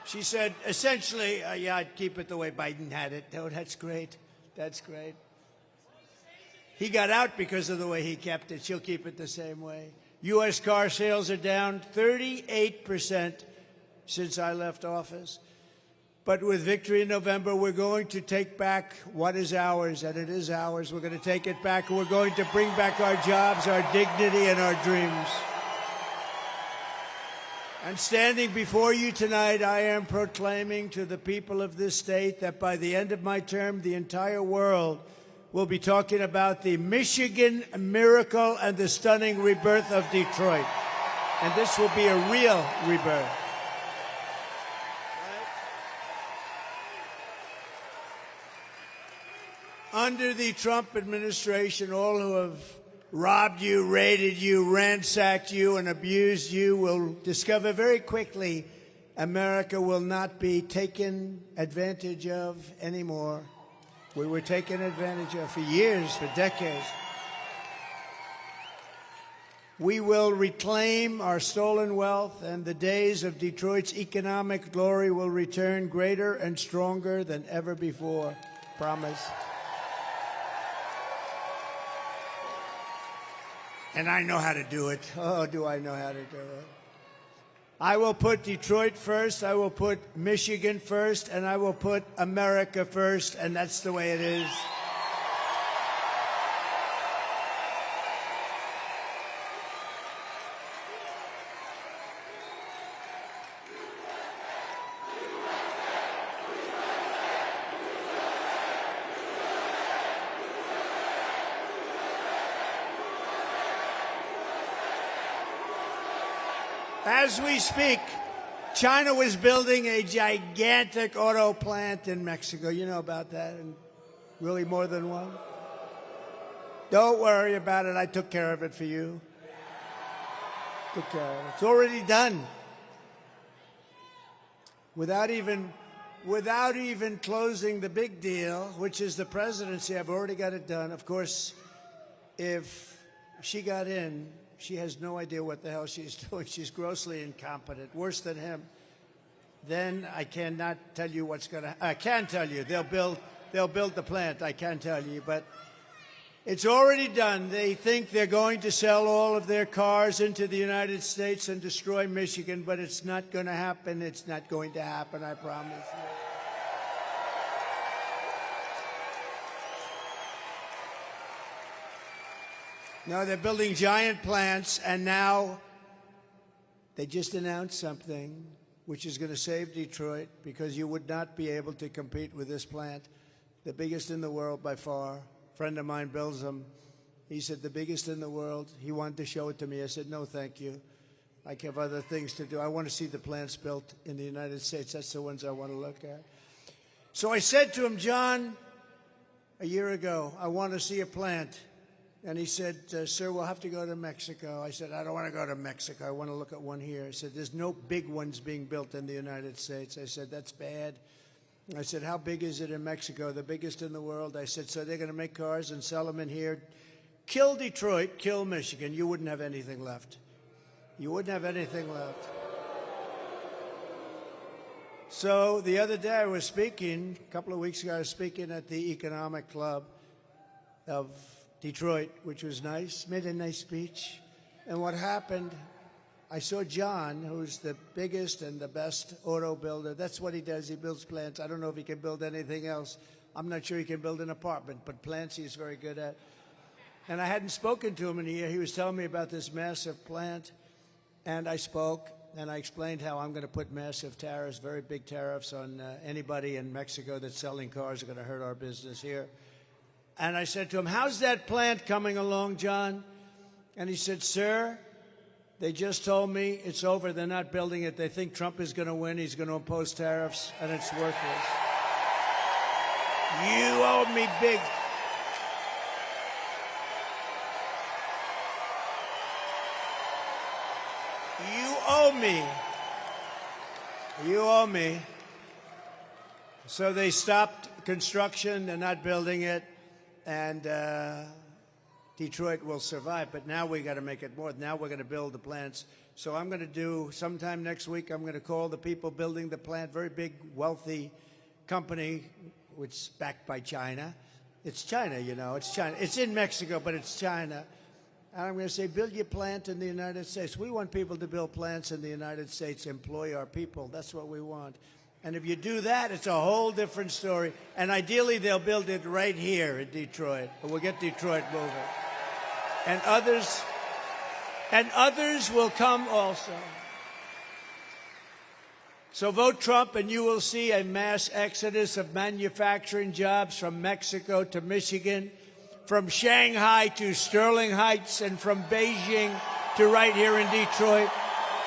She said, essentially, yeah, I'd keep it the way Biden had it. Oh, that's great. That's great. He got out because of the way he kept it. She'll keep it the same way. U.S. car sales are down 38% since I left office. But with victory in November, we're going to take back what is ours, and it is ours. We're going to take it back, and we're going to bring back our jobs, our dignity, and our dreams. And standing before you tonight, I am proclaiming to the people of this state that by the end of my term, the entire world will be talking about the Michigan miracle and the stunning rebirth of Detroit. And this will be a real rebirth. Under the Trump administration, all who have robbed you, raided you, ransacked you, and abused you will discover very quickly America will not be taken advantage of anymore. We were taken advantage of for years, for decades. We will reclaim our stolen wealth, and the days of Detroit's economic glory will return greater and stronger than ever before. Promise. And I know how to do it. Oh, do I know how to do it. I will put Detroit first, I will put Michigan first, and I will put America first, and that's the way it is. As we speak, China was building a gigantic auto plant in Mexico. You know about that, and really more than one. Don't worry about it. I took care of it for you. Took care of it. It's already done. without even closing the big deal, which is the presidency. I've already got it done. Of course, if she got in, she has no idea what the hell she's doing. She's grossly incompetent, worse than him. Then I cannot tell you what's going to. I can tell you they'll build the plant. I can tell you, but it's already done. They think they're going to sell all of their cars into the United States and destroy Michigan, but it's not going to happen. It's not going to happen, I promise you. No, they're building giant plants, and now they just announced something which is going to save Detroit, because you would not be able to compete with this plant, the biggest in the world by far. A friend of mine builds them. He said, the biggest in the world. He wanted to show it to me. I said, no, thank you. I have other things to do. I want to see the plants built in the United States. That's the ones I want to look at. So I said to him, John, a year ago, I want to see a plant. And he said, sir, we'll have to go to Mexico. I said, I don't want to go to Mexico. I want to look at one here. He said, there's no big ones being built in the United States. I said, that's bad. I said, how big is it in Mexico? The biggest in the world. I said, so they're going to make cars and sell them in here. Kill Detroit, kill Michigan. You wouldn't have anything left. You wouldn't have anything left. So the other day I was speaking, a couple of weeks ago, I was speaking at the Economic Club of Detroit, which was nice, made a nice speech. And what happened, I saw John, who's the biggest and the best auto builder. That's what he does. He builds plants. I don't know if he can build anything else. I'm not sure he can build an apartment, but plants he's very good at. And I hadn't spoken to him in a year. He was telling me about this massive plant. And I spoke, and I explained how I'm going to put massive tariffs, very big tariffs on anybody in Mexico that's selling cars are going to hurt our business here. And I said to him, how's that plant coming along, John? And he said, sir, they just told me it's over. They're not building it. They think Trump is going to win. He's going to impose tariffs, and it's worthless. You owe me big. You owe me. You owe me. So they stopped construction. They're not building it. And Detroit will survive. But now we got to make it more. Now we're going to build the plants. So I'm going to do, sometime next week, I'm going to call the people building the plant, very big, wealthy company, which is backed by China. It's China, you know. It's China. It's in Mexico, but it's China. And I'm going to say, build your plant in the United States. We want people to build plants in the United States, employ our people. That's what we want. And if you do that, it's a whole different story. And ideally, they'll build it right here in Detroit. But we'll get Detroit moving. And others will come also. So vote Trump, and you will see a mass exodus of manufacturing jobs from Mexico to Michigan, from Shanghai to Sterling Heights, and from Beijing to right here in Detroit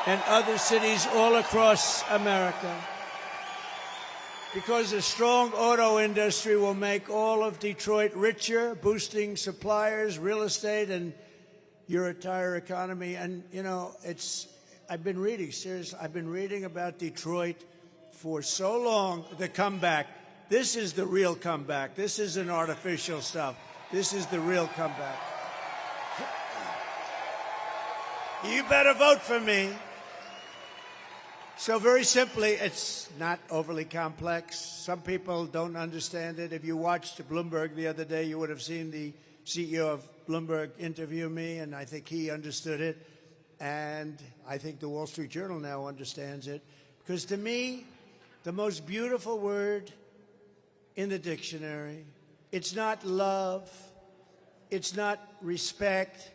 and other cities all across America. Because a strong auto industry will make all of Detroit richer, boosting suppliers, real estate, and your entire economy. And, you know, I've been reading, seriously, I've been reading about Detroit for so long, the comeback. This is the real comeback. This isn't artificial stuff. This is the real comeback. You better vote for me. So very simply, it's not overly complex. Some people don't understand it. If you watched Bloomberg the other day, you would have seen the CEO of Bloomberg interview me, and I think he understood it. And I think the Wall Street Journal now understands it. Because to me, the most beautiful word in the dictionary, it's not love, it's not respect,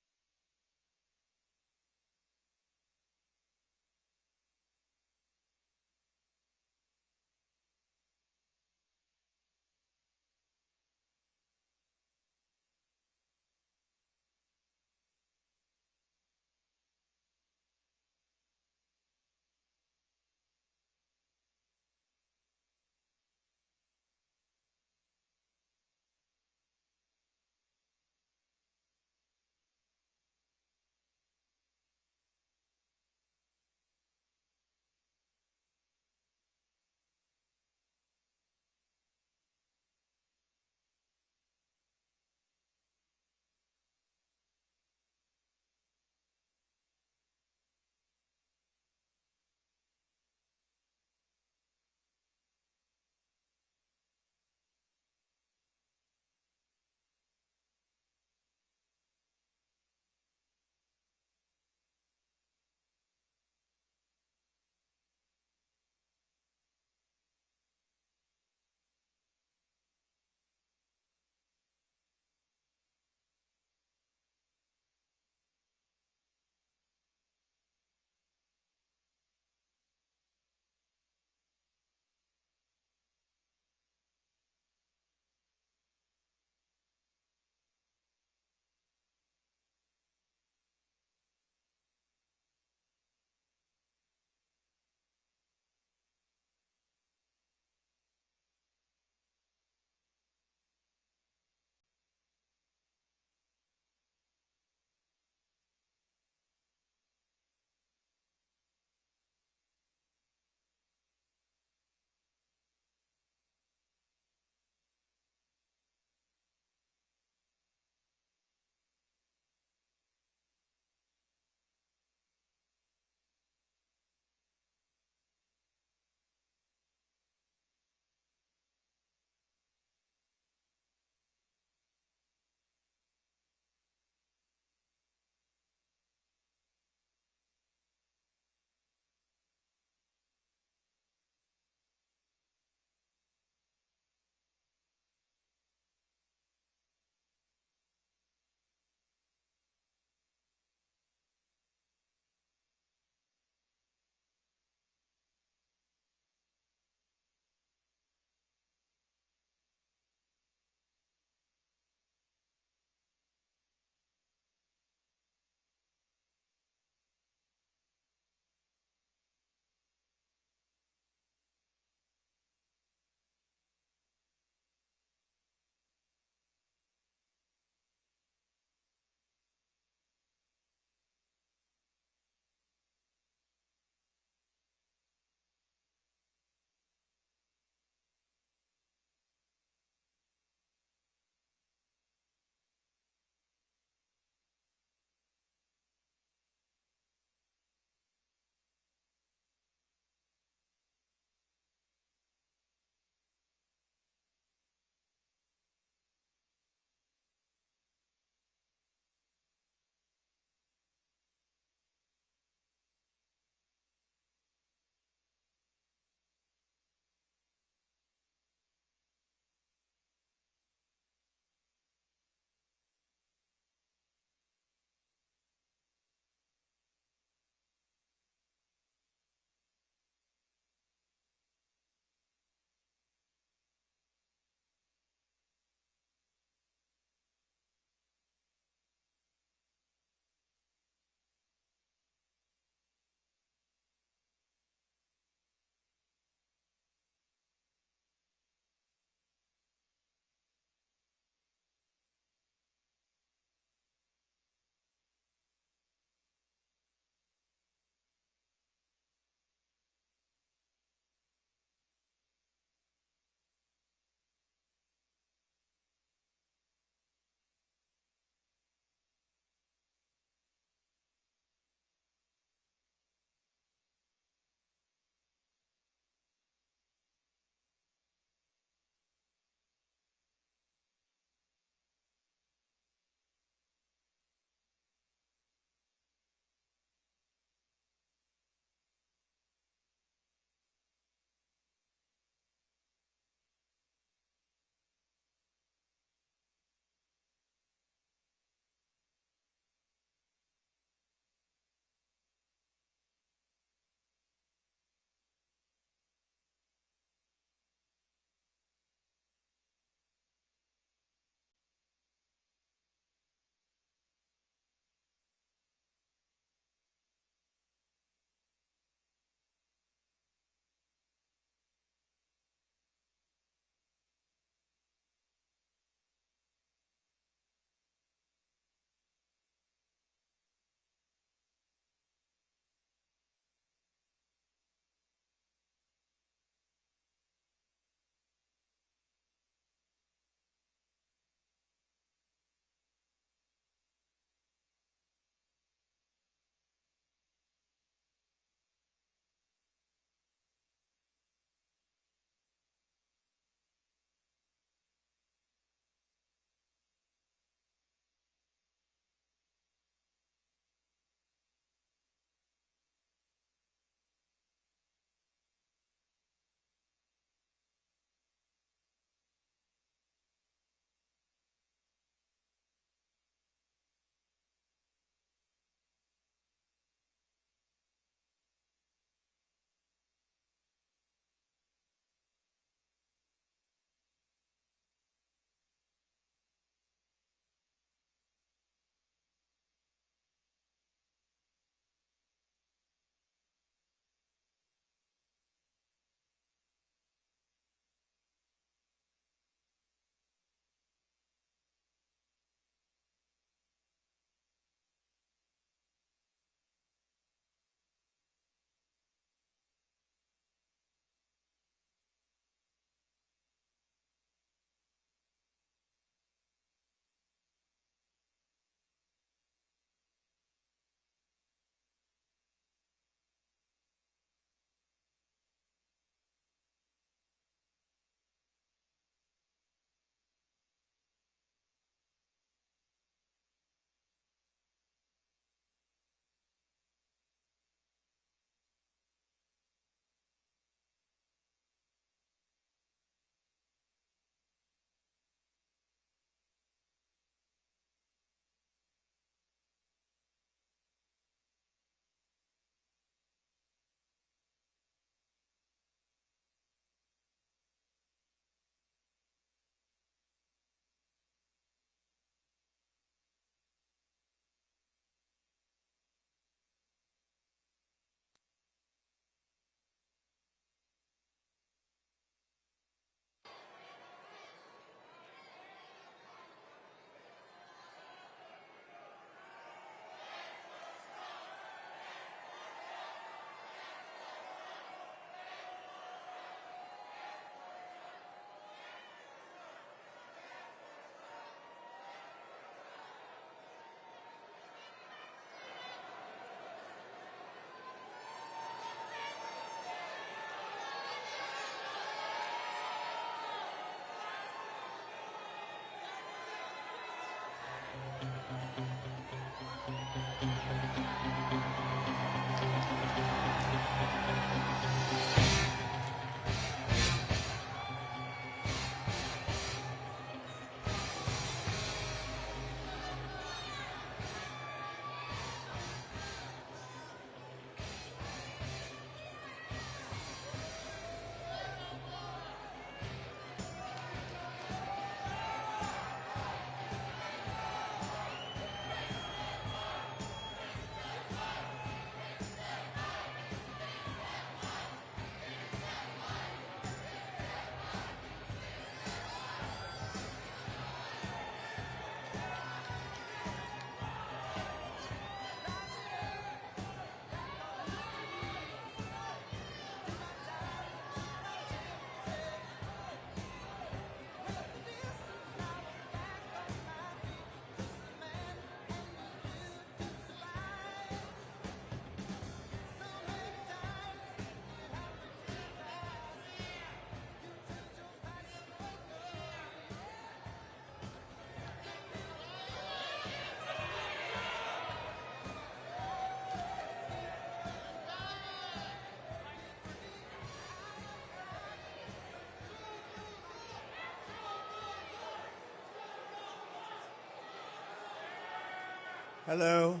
Hello.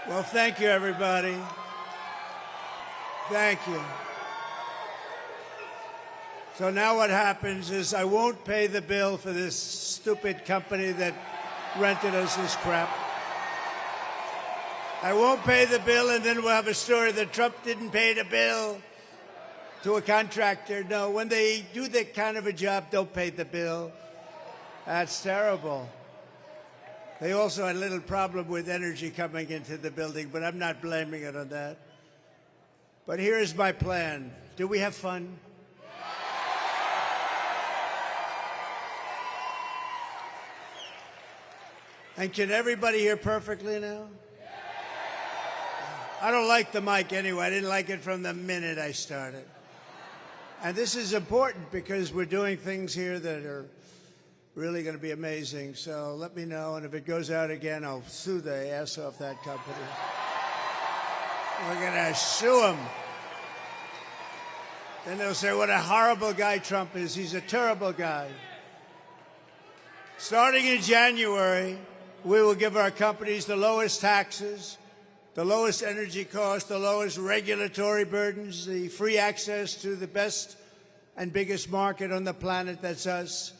Well, thank you, everybody. Thank you. So now what happens is I won't pay the bill for this stupid company that rented us this crap. I won't pay the bill, and then we'll have a story that Trump didn't pay the bill to a contractor. No, when they do that kind of a job, don't pay the bill. That's terrible. They also had a little problem with energy coming into the building, but I'm not blaming it on that. But here is my plan. Do we have fun? And can everybody hear perfectly now? I don't like the mic anyway. I didn't like it from the minute I started. And this is important because we're doing things here that are really going to be amazing. So let me know, and if it goes out again, I'll sue the ass off that company. We're going to sue him. Then they'll say what a horrible guy Trump is. He's a terrible guy. Starting in January, we will give our companies the lowest taxes, the lowest energy costs, the lowest regulatory burdens, the free access to the best and biggest market on the planet, that's us.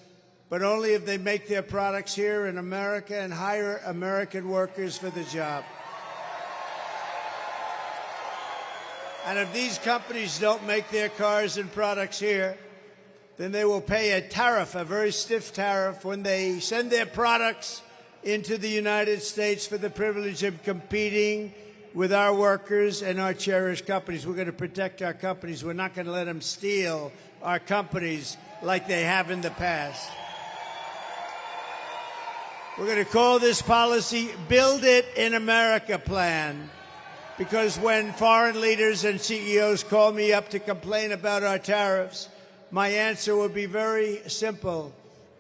But only if they make their products here in America and hire American workers for the job. And if these companies don't make their cars and products here, then they will pay a tariff, a very stiff tariff, when they send their products into the United States for the privilege of competing with our workers and our cherished companies. We're going to protect our companies. We're not going to let them steal our companies like they have in the past. We're going to call this policy Build It in America Plan, because when foreign leaders and CEOs call me up to complain about our tariffs, my answer will be very simple.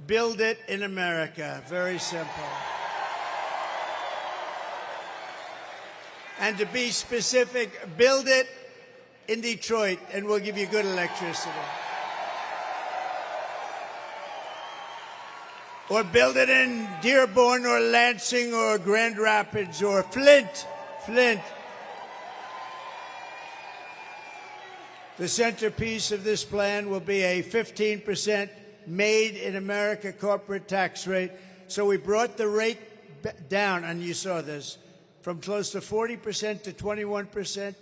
Build it in America. Very simple. And to be specific, build it in Detroit, and we'll give you good electricity. Or build it in Dearborn or Lansing or Grand Rapids or Flint. The centerpiece of this plan will be a 15% made in America corporate tax rate. So we brought the rate down, and you saw this, from close to 40% to 21%,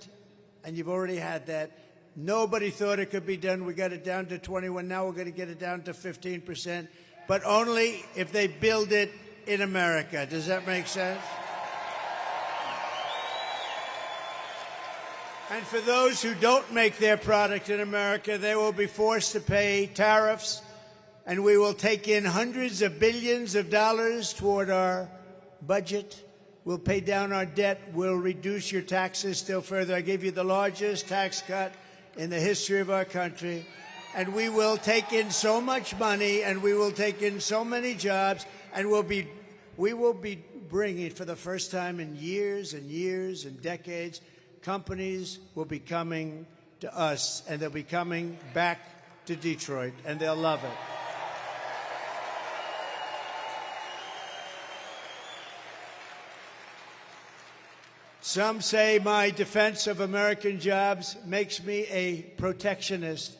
and you've already had that. Nobody thought it could be done. We got it down to 21. Now we're going to get it down to 15%, but only if they build it in America. Does that make sense? And for those who don't make their product in America, they will be forced to pay tariffs, and we will take in hundreds of billions of dollars toward our budget. We'll pay down our debt. We'll reduce your taxes still further. I gave you the largest tax cut in the history of our country. And we will take in so much money, and we will take in so many jobs, and we will be bringing, for the first time in years and years and decades, companies will be coming to us, and they'll be coming back to Detroit, and they'll love it. Some say my defense of American jobs makes me a protectionist.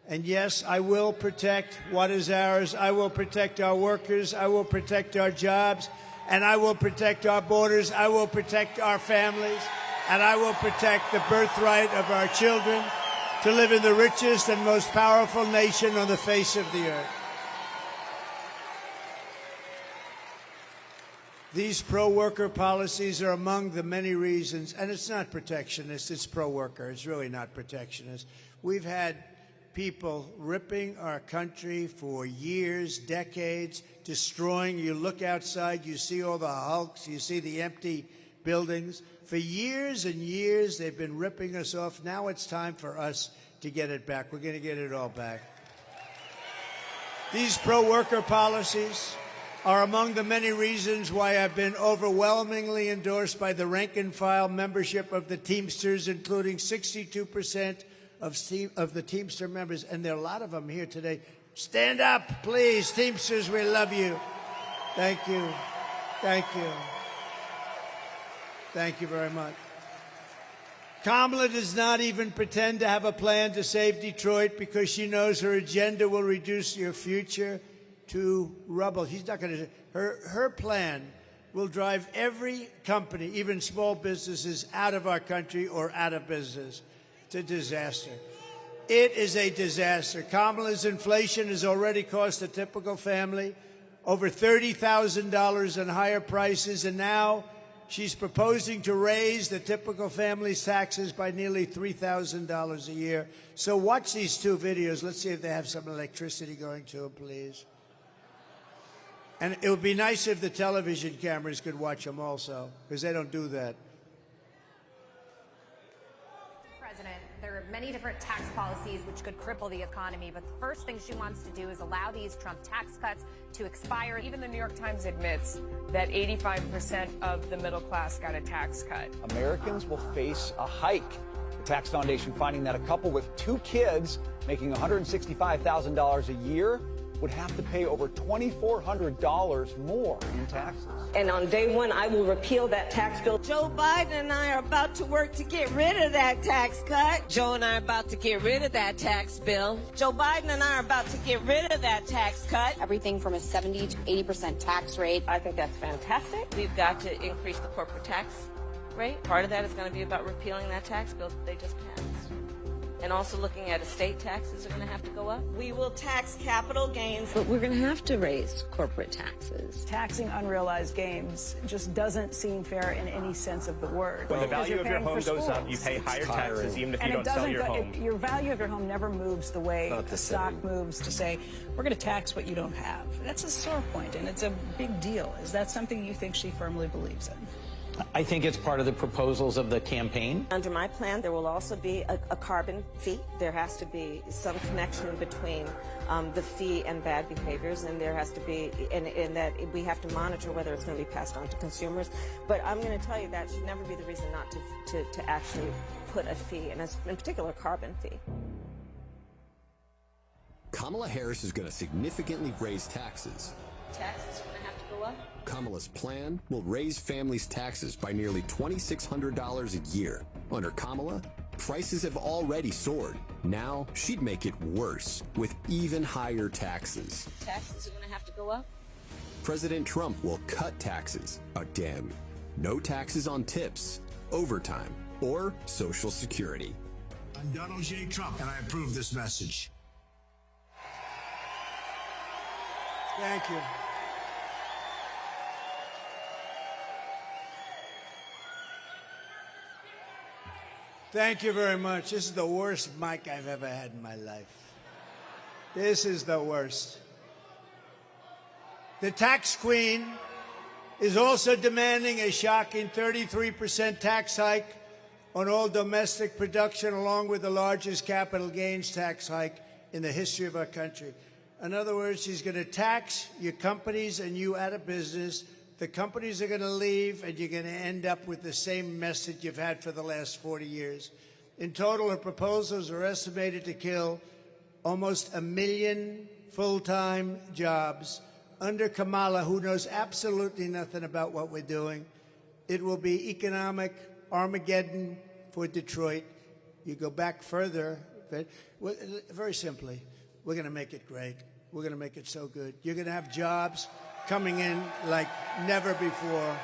And yes, I will protect what is ours. I will protect our workers. I will protect our jobs. And I will protect our borders. I will protect our families. And I will protect the birthright of our children to live in the richest and most powerful nation on the face of the earth. These pro-worker policies are among the many reasons, and it's not protectionist, it's pro-worker. It's really not protectionist. We've had people ripping our country for years, decades, destroying. You look outside, you see all the hulks, you see the empty buildings. For years and years, they've been ripping us off. Now it's time for us to get it back. We're going to get it all back. These pro-worker policies are among the many reasons why I've been overwhelmingly endorsed by the rank-and-file membership of the Teamsters, including 62% of the Teamster members, and there are a lot of them here today. Stand up, please. Teamsters, we love you. Thank you. Thank you. Thank you very much. Kamala does not even pretend to have a plan to save Detroit because she knows her agenda will reduce your future to rubble. She's not going to. Her plan will drive every company, even small businesses, out of our country or out of business. It's a disaster. It is a disaster. Kamala's inflation has already cost a typical family over $30,000 in higher prices, and now she's proposing to raise the typical family's taxes by nearly $3,000 a year. So watch these two videos. Let's see if they have some electricity going to them, please. And it would be nice if the television cameras could watch them also, because they don't do that. There are many different tax policies which could cripple the economy, but the first thing she wants to do is allow these Trump tax cuts to expire. Even the New York Times admits that 85% of the middle class got a tax cut. Americans will face a hike. The Tax Foundation finding that a couple with 2 kids making $165,000 a year would have to pay over $2,400 more in taxes. And on day one, I will repeal that tax bill. Joe Biden and I are about to work to get rid of that tax cut. Joe and I are about to get rid of that tax bill. Joe Biden and I are about to get rid of that tax cut. Everything from a 70 to 80% tax rate. I think that's fantastic. We've got to increase the corporate tax rate. Part of that is going to be about repealing that tax bill that they just passed. And also looking at estate taxes are going to have to go up. We will tax capital gains. But we're going to have to raise corporate taxes. Taxing unrealized gains just doesn't seem fair in any sense of the word. When the value of your home goes up, you pay higher taxes even if you don't sell your home. Your value of your home never moves the way the stock moves to say, we're going to tax what you don't have. That's a sore point, and it's a big deal. Is that something you think she firmly believes in? I think it's part of the proposals of the campaign. Under my plan, there will also be a carbon fee. There has to be some connection between the fee and bad behaviors, and there has to be, and that we have to monitor whether it's going to be passed on to consumers. But I'm going to tell you that should never be the reason not to actually put a fee, and in particular, carbon fee. Kamala Harris is going to significantly raise taxes. Taxes are going to have to go up. Kamala's plan will raise families' taxes by nearly $2,600 a year. Under Kamala, prices have already soared. Now, she'd make it worse with even higher taxes. Taxes are going to have to go up. President Trump will cut taxes again. No taxes on tips, overtime, or Social Security. I'm Donald J. Trump, and I approve this message. Thank you. Thank you very much. This is the worst mic I've ever had in my life. This is the worst. The tax queen is also demanding a shocking 33% tax hike on all domestic production, along with the largest capital gains tax hike in the history of our country. In other words, she's going to tax your companies and you out of business. The companies are going to leave, and you're going to end up with the same mess that you've had for the last 40 years. In total, her proposals are estimated to kill almost 1 million full-time jobs. Under Kamala, who knows absolutely nothing about what we're doing, it will be economic Armageddon for Detroit. You go back further, but very simply, we're going to make it great. We're going to make it so good. You're going to have jobs coming in like never before.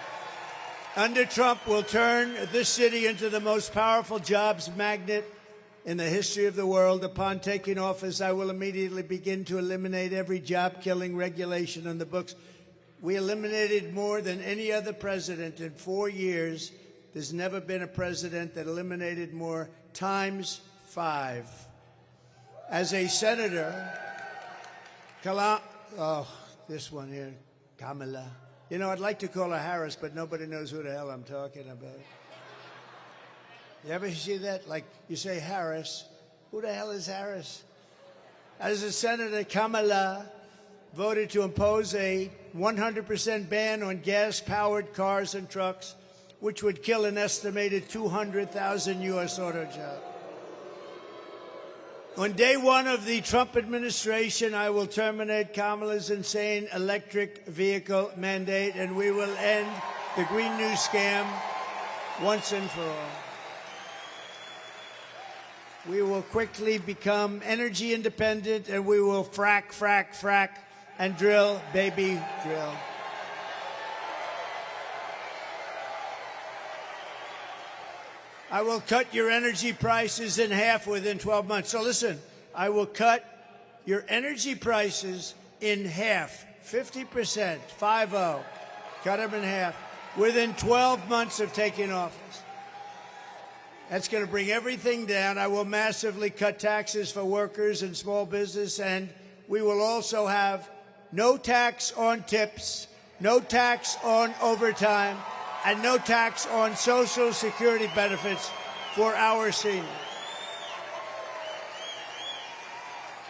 Under Trump, we'll turn this city into the most powerful jobs magnet in the history of the world. Upon taking office, I will immediately begin to eliminate every job-killing regulation on the books. We eliminated more than any other president in 4 years. There's never been a president that eliminated more, times 5. As a senator, this one here, Kamala. You know, I'd like to call her Harris, but nobody knows who the hell I'm talking about. You ever see that? Like, you say Harris. Who the hell is Harris? As a senator, Kamala voted to impose a 100% ban on gas-powered cars and trucks, which would kill an estimated 200,000 U.S. auto jobs. On day one of the Trump administration, I will terminate Kamala's insane electric vehicle mandate, and we will end the Green New scam once and for all. We will quickly become energy independent, and we will frack, frack, frack, and drill, baby, drill. I will cut your energy prices in half within 12 months. So listen, I will cut your energy prices in half, 50%, 5-0, cut them in half, within 12 months of taking office. That's going to bring everything down. I will massively cut taxes for workers and small business, and we will also have no tax on tips, no tax on overtime, and no tax on Social Security benefits for our seniors.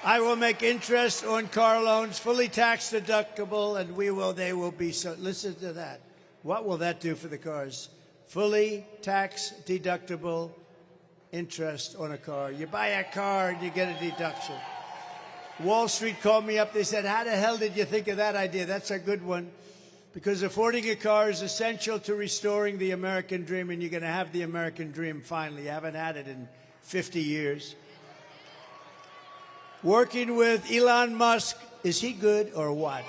I will make interest on car loans fully tax deductible, and they will be so. Listen to that. What will that do for the cars? Fully tax deductible interest on a car. You buy a car and you get a deduction. Wall Street called me up. They said, how the hell did you think of that idea? That's a good one. Because affording a car is essential to restoring the American dream, and you're going to have the American dream finally. You haven't had it in 50 years. Working with Elon Musk, is he good or what?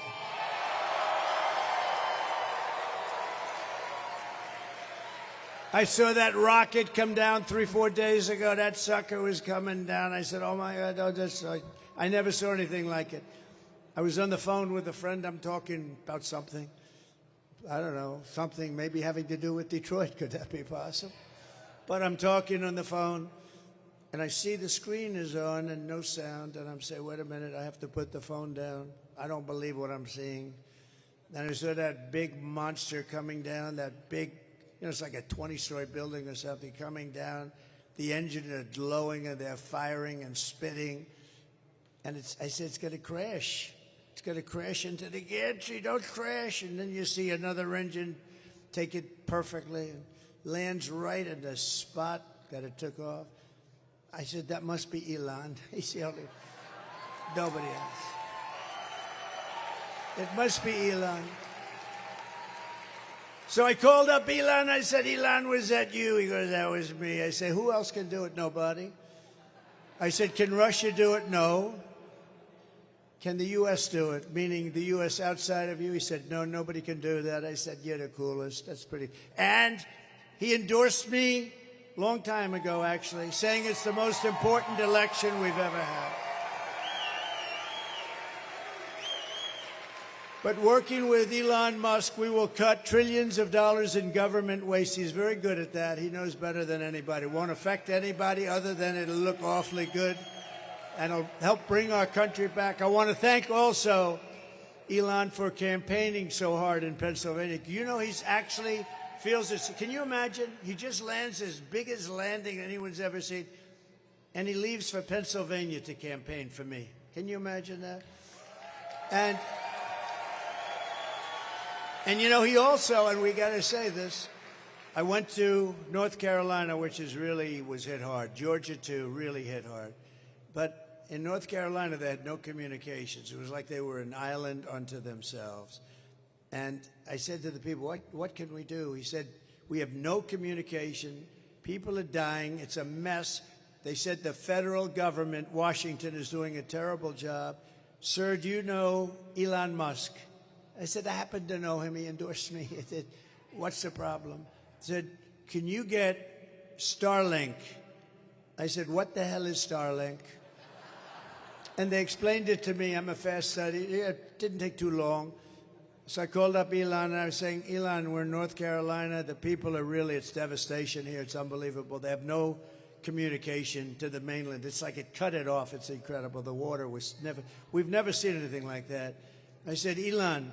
I saw that rocket come down 3-4 days ago. That sucker was coming down. I said, oh, my God, I never saw anything like it. I was on the phone with a friend. I'm talking about something. I don't know, something maybe having to do with Detroit. Could that be possible? But I'm talking on the phone, and I see the screen is on and no sound, and I'm saying, wait a minute, I have to put the phone down. I don't believe what I'm seeing. And I saw that big monster coming down, that big, it's like a 20-story building or something coming down. The engines are glowing, and they're firing and spitting. And I said, it's going to crash. It's going to crash into the gantry. Don't crash. And then you see another engine take it perfectly and lands right in the spot that it took off. I said, that must be Elon. He's the only, nobody else. It must be Elon. So I called up Elon. I said, Elon, was that you? He goes, that was me. I said, who else can do it? Nobody. I said, can Russia do it? No. Can the U.S. do it? Meaning the U.S. outside of you? He said, no, nobody can do that. I said, you're the coolest. That's pretty. And he endorsed me a long time ago, actually, saying it's the most important election we've ever had. But working with Elon Musk, we will cut trillions of dollars in government waste. He's very good at that. He knows better than anybody. Won't affect anybody other than it'll look awfully good. And it'll help bring our country back. I want to thank also Elon for campaigning so hard in Pennsylvania. You know, he's actually feels this. Can you imagine? He just lands his biggest landing anyone's ever seen. And he leaves for Pennsylvania to campaign for me. Can you imagine that? And you know, he also, and we got to say this, I went to North Carolina, which was hit hard. Georgia, too, really hit hard. But in North Carolina, they had no communications. It was like they were an island unto themselves. And I said to the people, what can we do? He said, we have no communication. People are dying. It's a mess. They said the federal government, Washington, is doing a terrible job. Sir, do you know Elon Musk? I said, I happen to know him. He endorsed me. He said, what's the problem? He said, can you get Starlink? I said, what the hell is Starlink? And they explained it to me. I'm a fast study. It didn't take too long. So I called up Elon, and I was saying, Elon, we're in North Carolina. The people are really, it's devastation here. It's unbelievable. They have no communication to the mainland. It's like it cut it off. It's incredible. The water was we've never seen anything like that. I said, Elon,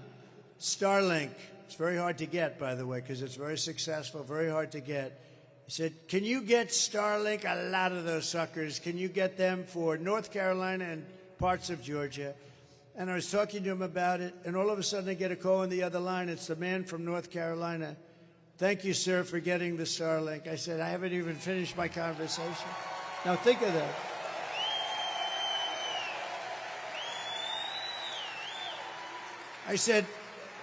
Starlink. It's very hard to get, by the way, because it's very successful, very hard to get. He said, can you get Starlink, a lot of those suckers, can you get them for North Carolina and parts of Georgia? And I was talking to him about it, and all of a sudden I get a call on the other line. It's the man from North Carolina. Thank you, sir, for getting the Starlink. I said, I haven't even finished my conversation. Now think of that.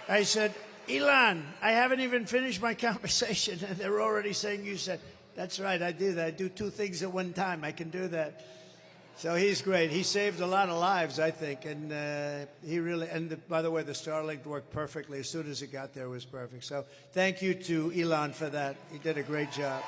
I said, Elon, I haven't even finished my conversation, and they're already saying you said, that's right, I do that. I do two things at one time. I can do that. So he's great. He saved a lot of lives, I think, and he really, and by the way, the Starlink worked perfectly. As soon as it got there, it was perfect. So thank you to Elon for that. He did a great job.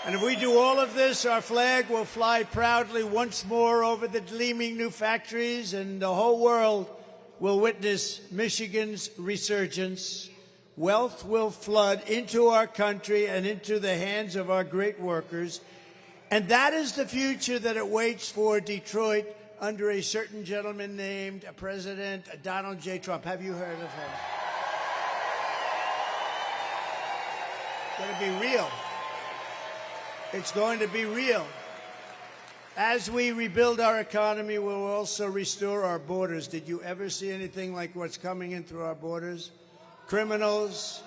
And if we do all of this, our flag will fly proudly once more over the gleaming new factories, and the whole world will witness Michigan's resurgence. Wealth will flood into our country and into the hands of our great workers. And that is the future that awaits for Detroit under a certain gentleman named President Donald J. Trump. Have you heard of him? It's going to be real. It's going to be real. As we rebuild our economy, we'll also restore our borders. Did you ever see anything like what's coming in through our borders? Criminals,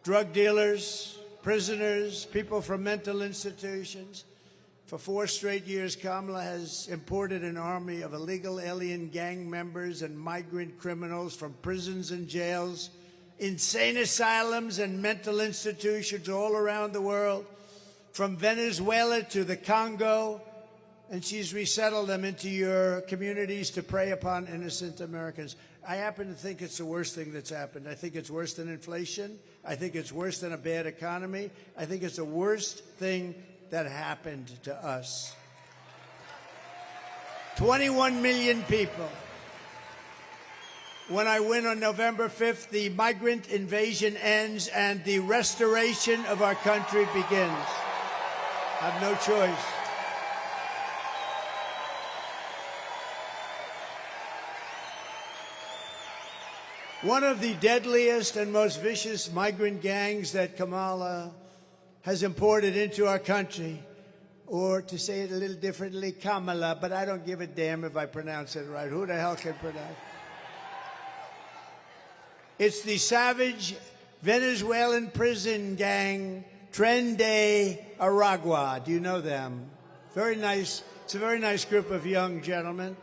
drug dealers, prisoners, people from mental institutions. For 4 straight years, Kamala has imported an army of illegal alien gang members and migrant criminals from prisons and jails, insane asylums and mental institutions all around the world, from Venezuela to the Congo, and she's resettled them into your communities to prey upon innocent Americans. I happen to think it's the worst thing that's happened. I think it's worse than inflation. I think it's worse than a bad economy. I think it's the worst thing that happened to us. 21 million people. When I win on November 5th, the migrant invasion ends and the restoration of our country begins. I have no choice. One of the deadliest and most vicious migrant gangs that Kamala has imported into our country, or to say it a little differently, Kamala, but I don't give a damn if I pronounce it right. Who the hell can pronounce? It's the savage Venezuelan prison gang, Tren de Aragua. Do you know them? Very nice. It's a very nice group of young gentlemen.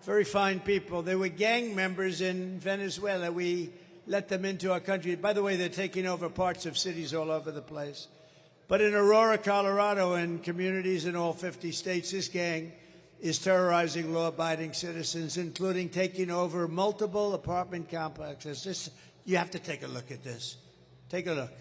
Very fine people. They were gang members in Venezuela. We let them into our country. By the way, they're taking over parts of cities all over the place. But in Aurora, Colorado, and communities in all 50 states, this gang is terrorizing law-abiding citizens, including taking over multiple apartment complexes. You have to take a look at this. Take a look.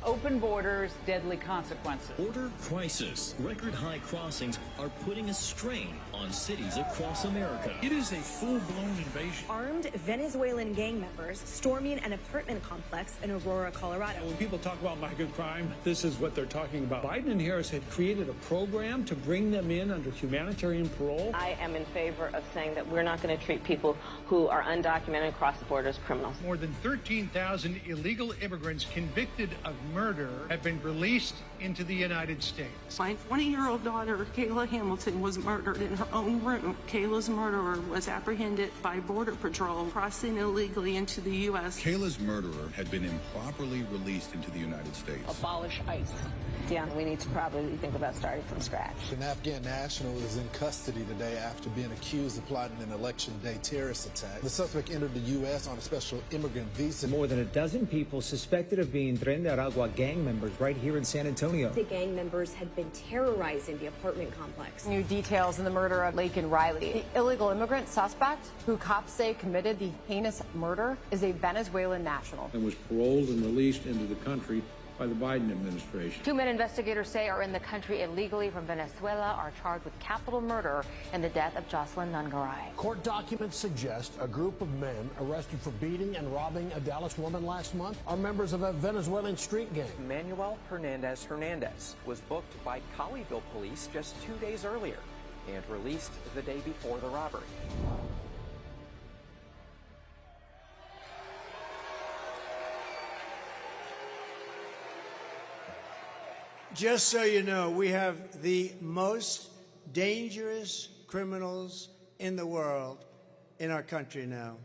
Open borders, deadly consequences. Border crisis. Record high crossings are putting a strain on cities across America. It is a full-blown invasion. Armed Venezuelan gang members storming an apartment complex in Aurora, Colorado. When people talk about MAGA crime, this is what they're talking about. Biden and Harris had created a program to bring them in under humanitarian parole. I am in favor of saying that we're not going to treat people who are undocumented across the border as criminals. More than 13,000 illegal immigrants convicted of murder have been released into the United States. My 20-year-old daughter, Kayla Hamilton, was murdered in her own room. Kayla's murderer was apprehended by Border Patrol crossing illegally into the U.S. Kayla's murderer had been improperly released into the United States. Abolish ICE. Yeah, we need to probably think about starting from scratch. An Afghan national is in custody today after being accused of plotting an election day terrorist attack. The suspect entered the U.S. on a special immigrant visa. More than a dozen people suspected of being Tren de Aragua gang members right here in San Antonio. The gang members had been terrorizing the apartment complex. New details in the murder of Laken Riley. The illegal immigrant suspect, who cops say committed the heinous murder, is a Venezuelan national. And was paroled and released into the country by the Biden administration. 2 men investigators say are in the country illegally from Venezuela are charged with capital murder in the death of Jocelyn Nungaray. Court documents suggest a group of men arrested for beating and robbing a Dallas woman last month are members of a Venezuelan street gang. Manuel Hernandez was booked by Colleyville police just 2 days earlier and released the day before the robbery. Just so you know, we have the most dangerous criminals in the world in our country now.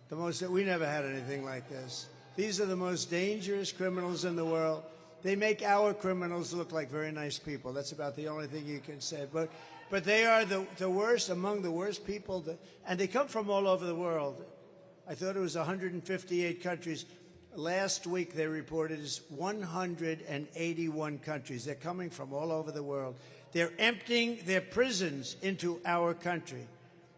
We never had anything like this. These are the most dangerous criminals in the world. They make our criminals look like very nice people. That's about the only thing you can say. But they are the worst, among the worst people. And they come from all over the world. I thought it was 158 countries. Last week they reported is 181 countries. They're coming from all over the world. They're emptying their prisons into our country,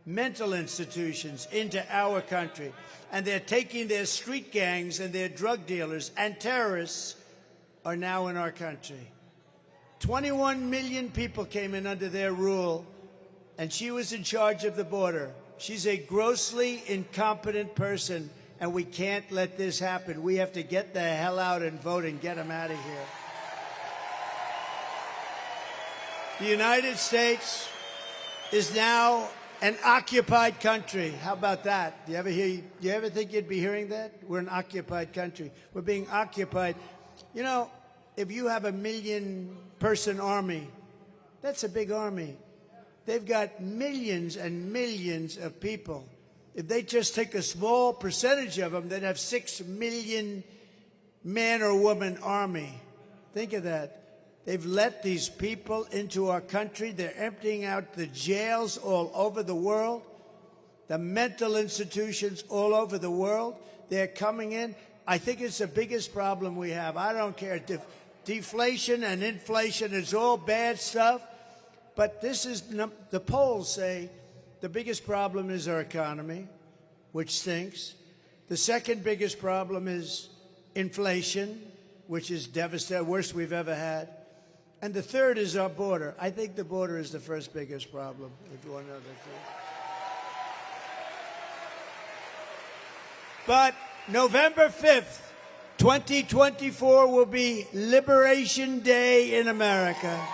mental institutions into our country, and they're taking their street gangs and their drug dealers and terrorists are now in our country. 21 million people came in under their rule, and she was in charge of the border. She's a grossly incompetent person, and we can't let this happen. We have to get the hell out and vote and get them out of here. The United States is now an occupied country. How about that? Do you ever think you'd be hearing that? We're an occupied country. We're being occupied. You know, if you have a 1 million-person army, that's a big army. They've got millions and millions of people. If they just take a small percentage of them, they'd have 6 million man or woman army. Think of that. They've let these people into our country. They're emptying out the jails all over the world, the mental institutions all over the world. They're coming in. I think it's the biggest problem we have. I don't care. Deflation and inflation is all bad stuff. But this is, the polls say the biggest problem is our economy, which stinks. The second biggest problem is inflation, which is devastating, worst we've ever had. And the third is our border. I think the border is the first biggest problem, if you want to know the truth. But November 5th, 2024 will be Liberation Day in America.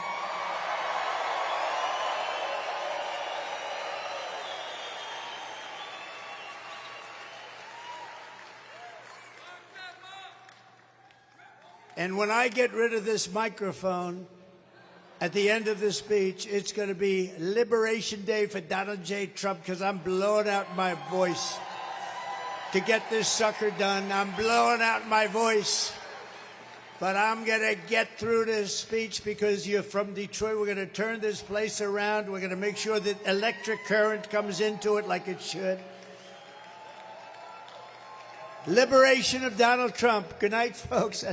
And when I get rid of this microphone at the end of this speech, it's going to be Liberation Day for Donald J. Trump, because I'm blowing out my voice to get this sucker done. I'm blowing out my voice. But I'm going to get through this speech because you're from Detroit. We're going to turn this place around. We're going to make sure that electric current comes into it like it should. Liberation of Donald Trump. Good night, folks.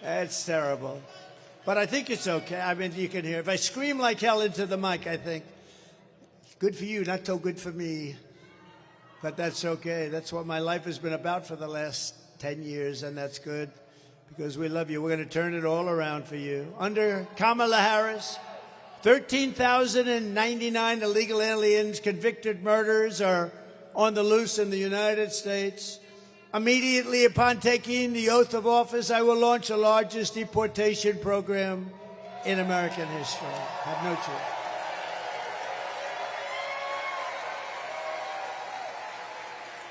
That's terrible. But I think it's okay. I mean, you can hear. If I scream like hell into the mic, I think, good for you, not so good for me. But that's okay. That's what my life has been about for the last 10 years, and that's good because we love you. We're going to turn it all around for you. Under Kamala Harris, 13,099 illegal aliens, convicted murderers are on the loose in the United States. Immediately upon taking the oath of office, I will launch the largest deportation program in American history. Have no choice.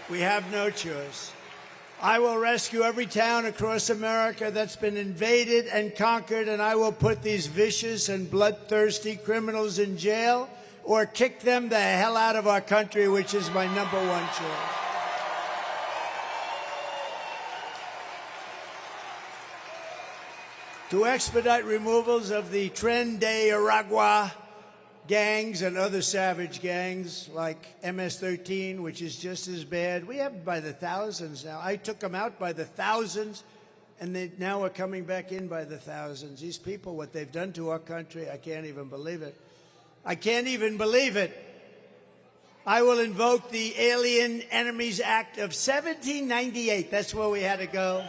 We have no choice. I will rescue every town across America that's been invaded and conquered, and I will put these vicious and bloodthirsty criminals in jail or kick them the hell out of our country, which is my #1 choice. To expedite removals of the Tren de Aragua gangs and other savage gangs like MS-13, which is just as bad. We have by the thousands now. I took them out by the thousands, and they now are coming back in by the thousands. These people, what they've done to our country, I can't even believe it. I can't even believe it. I will invoke the Alien Enemies Act of 1798. That's where we had to go.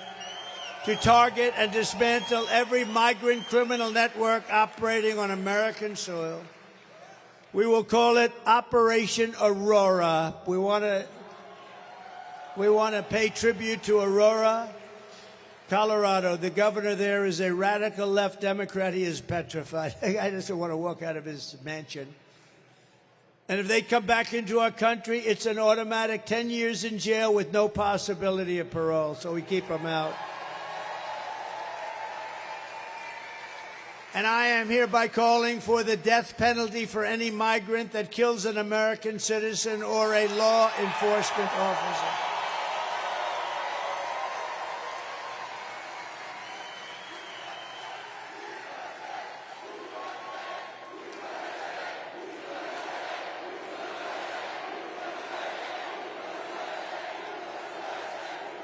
To target and dismantle every migrant criminal network operating on American soil. We will call it Operation Aurora. We want to pay tribute to Aurora, Colorado. The governor there is a radical left Democrat. He is petrified. I just don't want to walk out of his mansion. And if they come back into our country, it's an automatic 10 years in jail with no possibility of parole. So we keep them out. And I am hereby calling for the death penalty for any migrant that kills an American citizen or a law enforcement officer.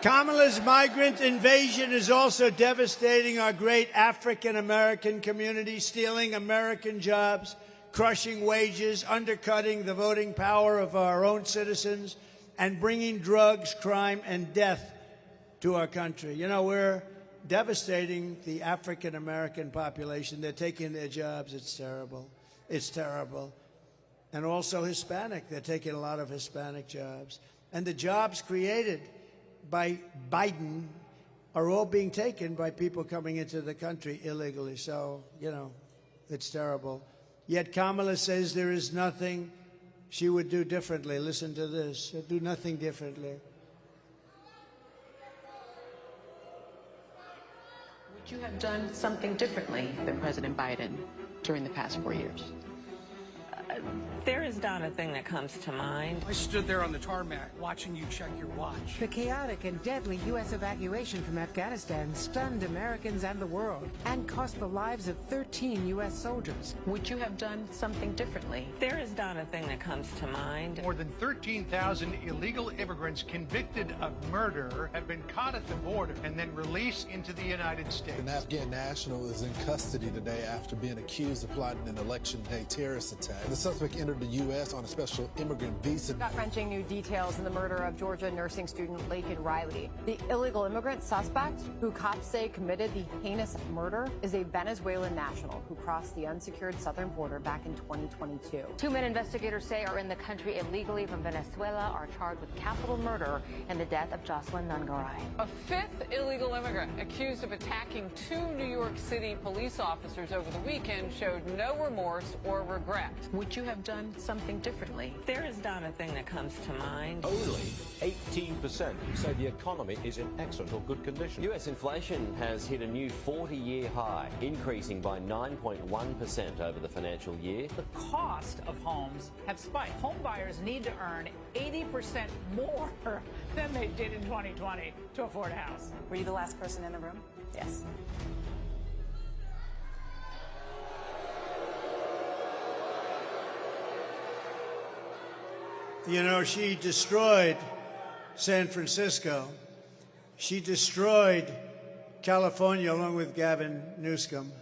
Kamala's migrant invasion is also devastating our great African-American community, stealing American jobs, crushing wages, undercutting the voting power of our own citizens, and bringing drugs, crime, and death to our country. You know, we're devastating the African-American population. They're taking their jobs. It's terrible. It's terrible. And also Hispanic. They're taking a lot of Hispanic jobs. And the jobs created by Biden are all being taken by people coming into the country illegally. So, you know, it's terrible. Yet Kamala says there is nothing she would do differently. Listen to this. She'll do nothing differently. Would you have done something differently than President Biden during the past 4 years? There is not a thing that comes to mind. I stood there on the tarmac watching you check your watch. The chaotic and deadly U.S. evacuation from Afghanistan stunned Americans and the world and cost the lives of 13 U.S. soldiers. Would you have done something differently? There is not a thing that comes to mind. More than 13,000 illegal immigrants convicted of murder have been caught at the border and then released into the United States. An Afghan national is in custody today after being accused of plotting an election day terrorist attack. The suspect entered the U.S. on a special immigrant visa. Gut-wrenching new details in the murder of Georgia nursing student Laken Riley. The illegal immigrant suspect, who cops say committed the heinous murder, is a Venezuelan national who crossed the unsecured southern border back in 2022. Two men investigators say are in the country illegally from Venezuela are charged with capital murder in the death of Jocelyn Nungaray. A fifth illegal immigrant accused of attacking two New York City police officers over the weekend showed no remorse or regret. Would you have done something differently? There is not a thing that comes to mind. Only 18% say the economy is in excellent or good condition. US inflation has hit a new 40-year high, increasing by 9.1% over the financial year. The cost of homes have spiked. Home buyers need to earn 80% more than they did in 2020 to afford a house. Were you the last person in the room? Yes. You know, she destroyed San Francisco. She destroyed California along with Gavin Newsom.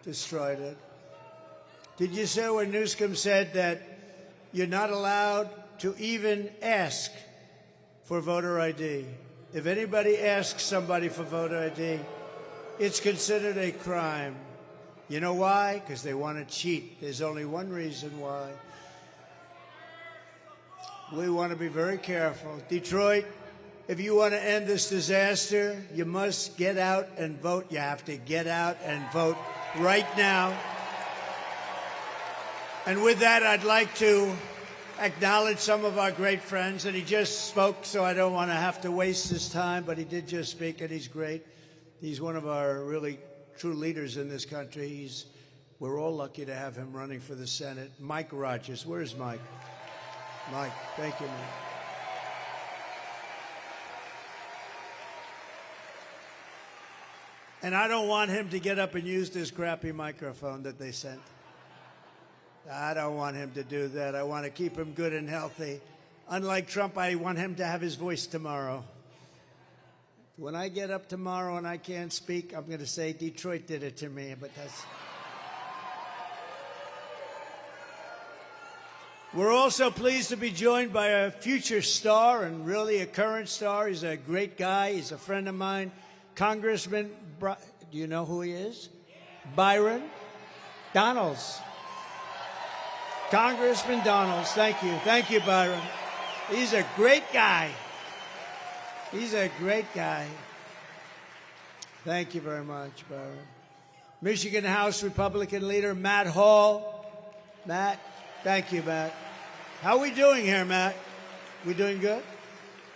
Destroyed it. Did you say when Newsom said that you're not allowed to even ask for voter ID? If anybody asks somebody for voter ID, it's considered a crime. You know why? Because they want to cheat. There's only one reason why. We want to be very careful. Detroit, if you want to end this disaster, you must get out and vote. You have to get out and vote right now. And with that, I'd like to acknowledge some of our great friends. And he just spoke, so I don't want to have to waste his time, but he did just speak, and he's great. He's one of our really true leaders in this country. We're all lucky to have him running for the Senate. Mike Rogers. Where's Mike? Mike, thank you, Mike. And I don't want him to get up and use this crappy microphone that they sent. I don't want him to do that. I want to keep him good and healthy. Unlike Trump, I want him to have his voice tomorrow. When I get up tomorrow and I can't speak, I'm going to say Detroit did it to me, but that's... We're also pleased to be joined by a future star and really a current star. He's a great guy. He's a friend of mine. Congressman, do you know who he is? Byron Donalds. Congressman Donalds, thank you. Thank you, Byron. He's a great guy. He's a great guy. Thank you very much, Byron. Michigan House Republican leader Matt Hall. Matt. Thank you, Matt. How are we doing here, Matt? We doing good?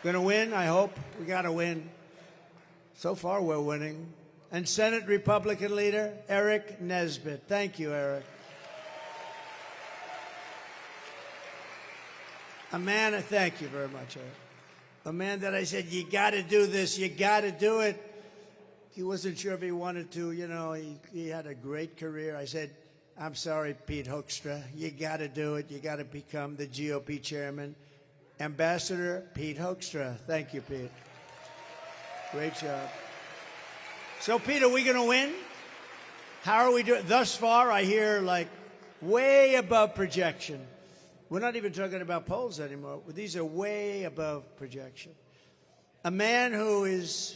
Gonna win, I hope. We gotta win. So far, we're winning. and Senate Republican leader Eric Nesbitt. Thank you, Eric. A man, thank you very much, Eric. A man that I said, you got to do this, you got to do it. He wasn't sure if he wanted to, you know, he had a great career. I said, I'm sorry, Pete Hoekstra, you got to do it. You got to become the GOP chairman. Ambassador Pete Hoekstra. Thank you, Pete. Great job. So, Pete, are we going to win? How are we doing? Thus far, I hear, like, way above projection. We're not even talking about polls anymore. These are way above projection. A man who is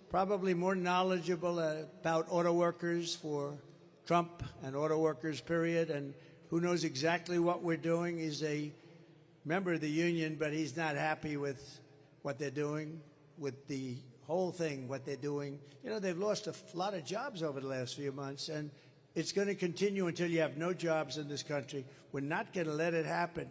probably more knowledgeable about auto workers for Trump and auto workers, period, and who knows exactly what we're doing. He's a member of the union, but he's not happy with what they're doing, with the whole thing, what they're doing. You know, they've lost a lot of jobs over the last few months, and it's going to continue until you have no jobs in this country. We're not going to let it happen.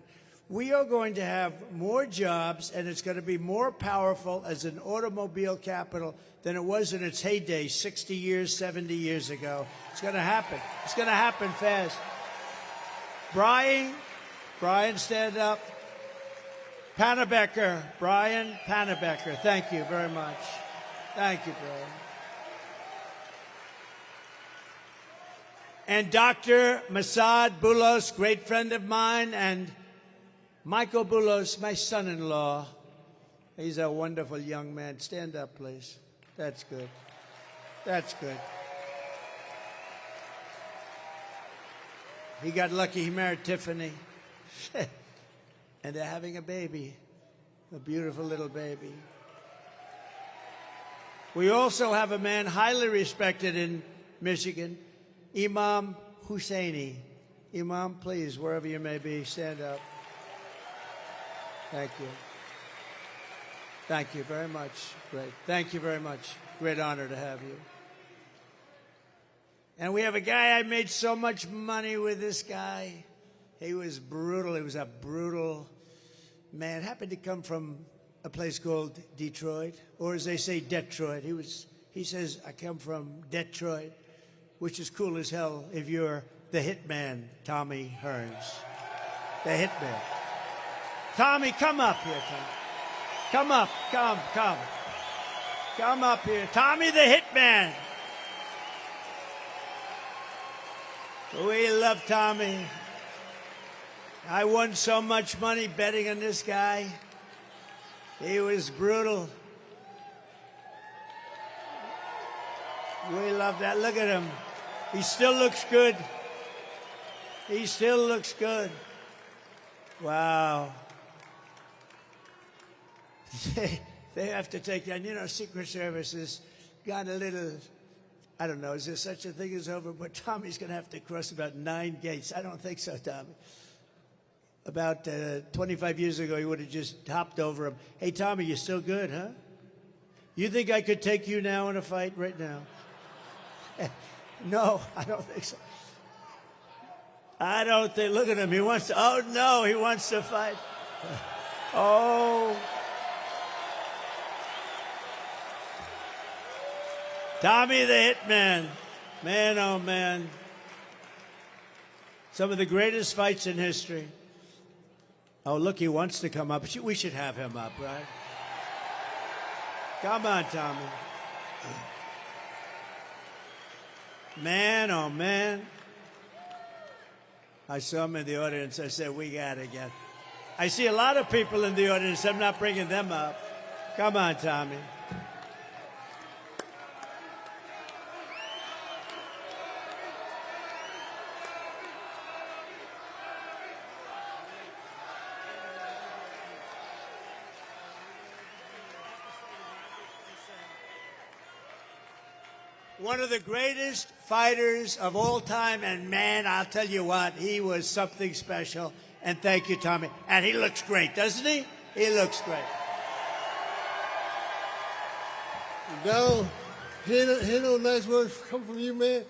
We are going to have more jobs, and it's going to be more powerful as an automobile capital than it was in its heyday 60 years, 70 years ago. It's going to happen. It's going to happen fast. Brian, stand up. Pannebecker, Brian Pannebecker. Thank you very much. Thank you, Brian. And Dr. Masad Boulos, great friend of mine, and Michael Boulos, my son-in-law. He's a wonderful young man. Stand up, please. That's good. That's good. He got lucky. He married Tiffany. And they're having a baby, a beautiful little baby. We also have a man highly respected in Michigan, Imam Husseini. Imam, please, wherever you may be, stand up. Thank you. Thank you very much. Great. Thank you very much. Great honor to have you. And we have a guy, I made so much money with this guy. He was brutal. He was a brutal man. Happened to come from a place called Detroit, or as they say, Detroit. He says, I come from Detroit, which is cool as hell if you're the hitman, Tommy Hearns. The hitman. Tommy, come up here, Tommy. Come up, come. Come up here. Tommy the hitman. We love Tommy. I won so much money betting on this guy. He was brutal. We love that. Look at him. He still looks good. He still looks good. Wow. They have to take that. You know, Secret Service has got a little, I don't know, is there such a thing as over? But Tommy's going to have to cross about 9 gates. I don't think so, Tommy. About 25 years ago, he would have just hopped over him. Hey, Tommy, you still good, huh? You think I could take you now in a fight right now? No, I don't think so. I don't think, look at him, he wants to, oh no, he wants to fight. Oh. Tommy the Hitman. Man, oh man. Some of the greatest fights in history. Oh, look, he wants to come up. We should have him up, right? Come on, Tommy. Man, oh man. I saw him in the audience. I said, we got to get. I see a lot of people in the audience. I'm not bringing them up. Come on, Tommy. One of the greatest fighters of all time, and man, I'll tell you what, he was something special. And thank you, Tommy. And he looks great, doesn't he? He looks great. Donald, hear those nice words come from you, man?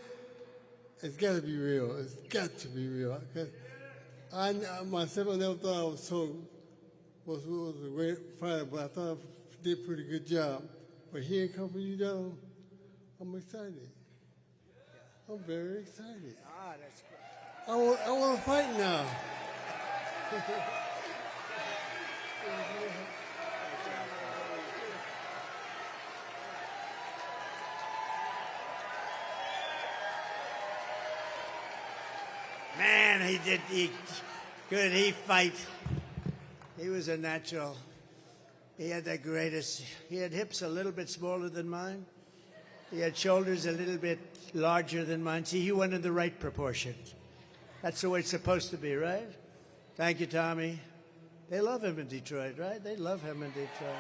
It's got to be real. It's got to be real. I myself, I never thought I was a great fighter, but I thought I did a pretty good job. But hearing it come from you, Donald, I'm excited. I'm very excited. Ah, that's great. I want to fight now. Man, he fight. He was a natural. He had the greatest. He had hips a little bit smaller than mine. He had shoulders a little bit larger than mine. See, he went in the right proportions. That's the way it's supposed to be, right? Thank you, Tommy. They love him in Detroit, right? They love him in Detroit.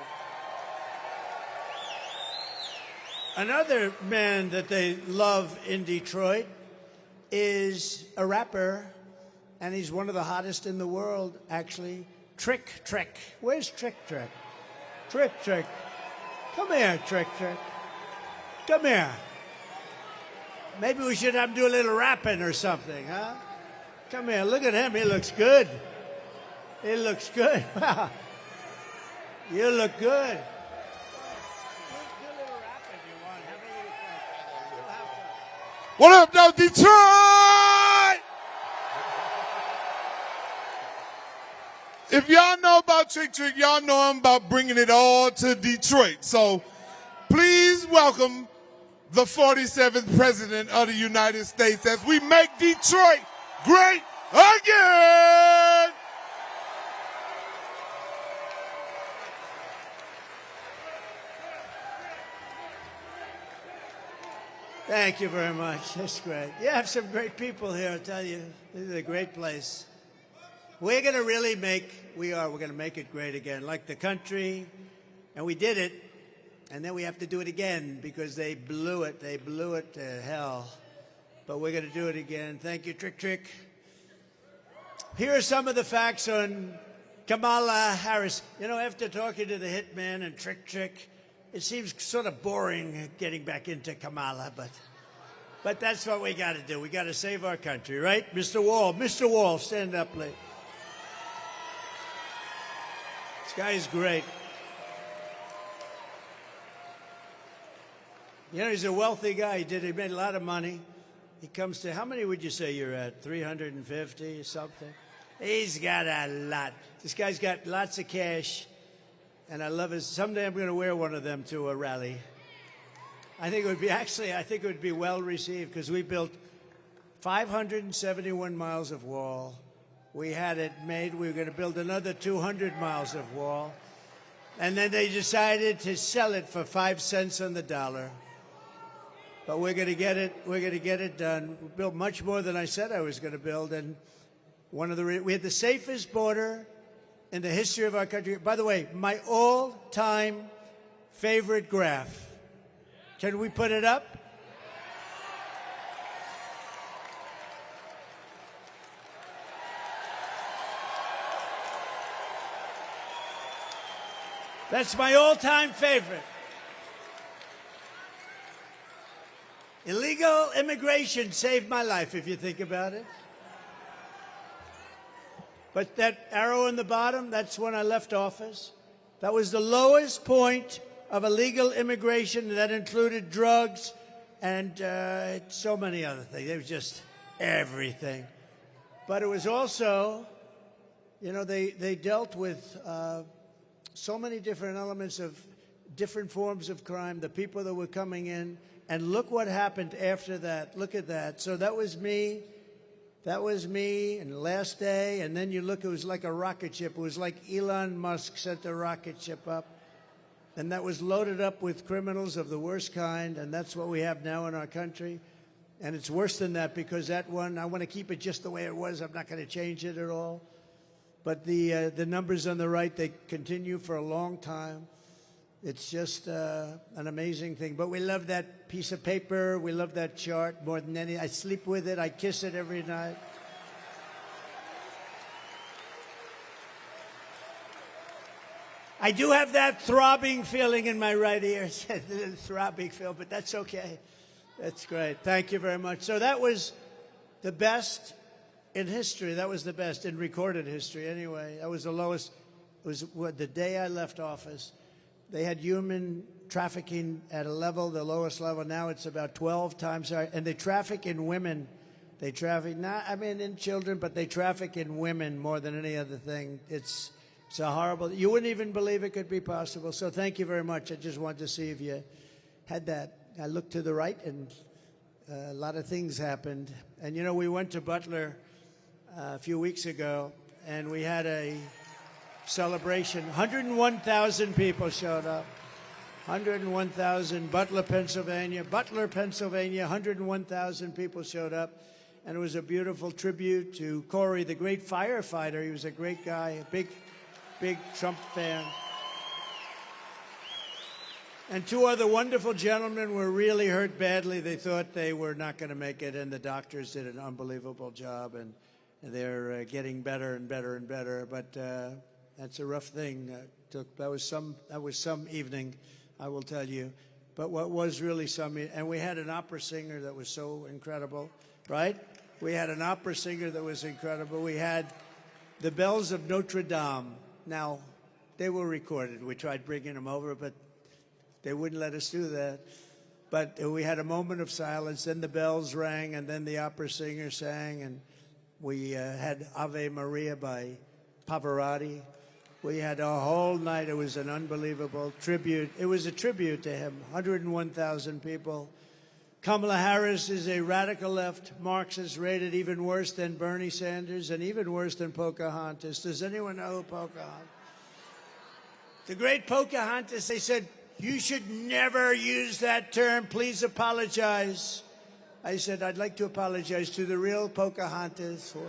Another man that they love in Detroit is a rapper, and he's one of the hottest in the world, actually. Trick Trick. Where's Trick Trick? Trick Trick. Come here, Trick Trick. Come here. Maybe we should have him do a little rapping or something, huh? Come here. Look at him. He looks good. He looks good. You look good. What up, now, Detroit? If y'all know about Trick Trick, y'all know I'm about bringing it all to Detroit. So please welcome the 47th President of the United States as we make Detroit great again. Thank you very much. That's great. You have some great people here, I tell you. This is a great place. We're going to really we're going to make it great again, like the country. And we did it, and then we have to do it again because they blew it. They blew it to hell. But we're going to do it again. Thank you, Trick Trick. Here are some of the facts on Kamala Harris. You know, after talking to the hitman and Trick Trick, it seems sort of boring getting back into Kamala, but that's what we got to do. We got to save our country, right? Mr. Wall. Mr. Wall, stand up, please. This guy is great. You know, he's a wealthy guy. He made a lot of money. He comes to, how many would you say you're at? 350 or something? He's got a lot. This guy's got lots of cash. And I love his. Someday I'm going to wear one of them to a rally. I think it would be well received because we built 571 miles of wall. We had it made. We were going to build another 200 miles of wall. And then they decided to sell it for 5 cents on the dollar. But we're going to get it. We're going to get it done. We built much more than I said I was going to build. And we had the safest border in the history of our country. By the way, my all-time favorite graph. Can we put it up? That's my all-time favorite. Illegal immigration saved my life, if you think about it. But that arrow in the bottom, that's when I left office. That was the lowest point of illegal immigration, and that included drugs and so many other things. It was just everything. But it was also, you know, they dealt with so many different elements of different forms of crime, the people that were coming in. And look what happened after that. Look at that. So that was me. That was me, and the last day, and then you look, it was like a rocket ship. It was like Elon Musk sent a rocket ship up, and that was loaded up with criminals of the worst kind, and that's what we have now in our country. And it's worse than that because that one, I want to keep it just the way it was. I'm not going to change it at all. But the numbers on the right, they continue for a long time. It's just an amazing thing. But we love that piece of paper. We love that chart more than any. I sleep with it. I kiss it every night. I do have that throbbing feeling in my right ear. It's a little throbbing feel, but that's okay. That's great. Thank you very much. So that was the best in history. That was the best in recorded history anyway. That was the lowest. It was the day I left office. They had human trafficking at a level, the lowest level. Now it's about 12 times higher. And they traffic in women. They traffic, not, I mean, in children, but they traffic in women more than any other thing. It's a horrible, you wouldn't even believe it could be possible. So thank you very much. I just wanted to see if you had that. I looked to the right, and a lot of things happened. And, you know, we went to Butler a few weeks ago, and we had a celebration. 101,000 people showed up. 101,000, Butler, Pennsylvania. 101,000 people showed up. And it was a beautiful tribute to Corey, the great firefighter. He was a great guy, a big Trump fan. And two other wonderful gentlemen were really hurt badly. They thought they were not going to make it, and the doctors did an unbelievable job, and they're getting better and better and better. But that's a rough thing. That was some evening, I will tell you. But what was really some, and we had an opera singer that was so incredible, right? We had an opera singer that was incredible. We had the bells of Notre Dame. Now, they were recorded. We tried bringing them over, but they wouldn't let us do that. But we had a moment of silence, then the bells rang, and then the opera singer sang, and we had Ave Maria by Pavarotti. We had a whole night. It was an unbelievable tribute. It was a tribute to him, 101,000 people. Kamala Harris is a radical left Marxist, rated even worse than Bernie Sanders and even worse than Pocahontas. Does anyone know who Pocahontas? The great Pocahontas, they said, you should never use that term. Please apologize. I said, I'd like to apologize to the real Pocahontas for...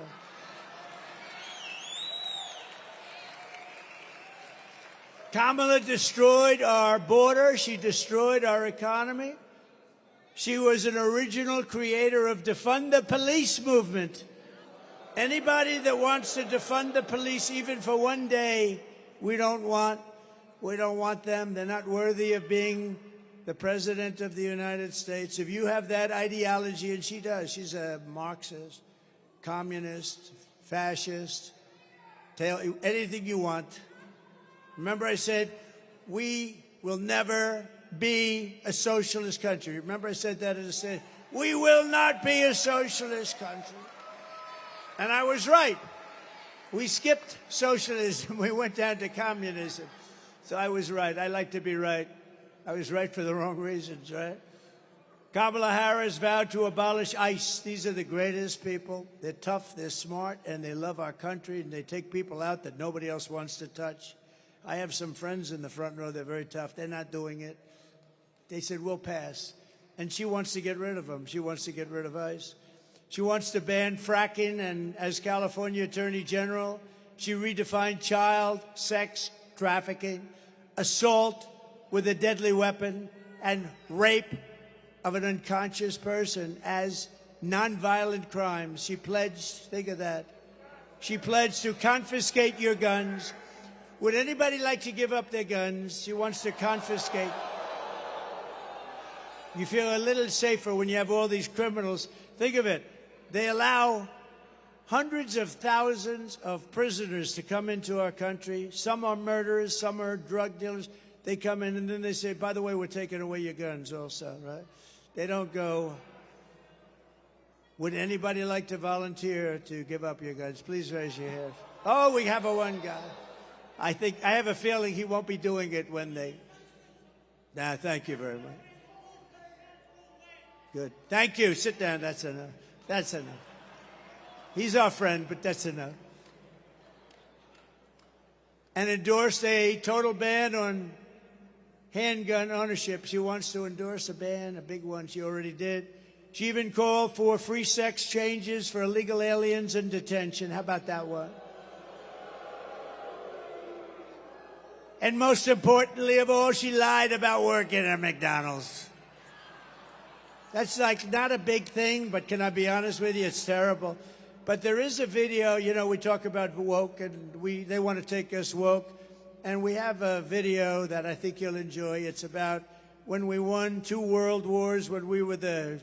Kamala destroyed our border. She destroyed our economy. She was an original creator of defund the police movement. Anybody that wants to defund the police even for one day, we don't want them. They're not worthy of being the president of the United States. If you have that ideology, and she does, she's a Marxist, communist, fascist, anything you want. Remember I said, we will never be a socialist country. Remember I said that as a state. We will not be a socialist country. And I was right. We skipped socialism. We went down to communism. So I was right. I like to be right. I was right for the wrong reasons, right? Kamala Harris vowed to abolish ICE. These are the greatest people. They're tough, they're smart, and they love our country, and they take people out that nobody else wants to touch. I have some friends in the front row. They're very tough. They're not doing it. They said, we'll pass. And she wants to get rid of them. She wants to get rid of ICE. She wants to ban fracking, and as California Attorney General, she redefined child sex trafficking, assault with a deadly weapon, and rape of an unconscious person as nonviolent crimes. She pledged, think of that, she pledged to confiscate your guns. Would anybody like to give up their guns? She wants to confiscate. You feel a little safer when you have all these criminals. Think of it. They allow hundreds of thousands of prisoners to come into our country. Some are murderers, some are drug dealers. They come in and then they say, by the way, we're taking away your guns also, right? They don't go, would anybody like to volunteer to give up your guns? Please raise your hand. Oh, we have one guy. I have a feeling he won't be doing it when they... Nah, thank you very much. Good. Thank you. Sit down. That's enough. That's enough. He's our friend, but that's enough. And endorsed a total ban on handgun ownership. She wants to endorse a ban, a big one. She already did. She even called for free sex changes for illegal aliens in detention. How about that one? And most importantly of all, she lied about working at McDonald's. That's like not a big thing, but can I be honest with you? It's terrible. But there is a video, you know, we talk about woke, and they want to take us woke. And we have a video that I think you'll enjoy. It's about when we won 2 world wars, when we were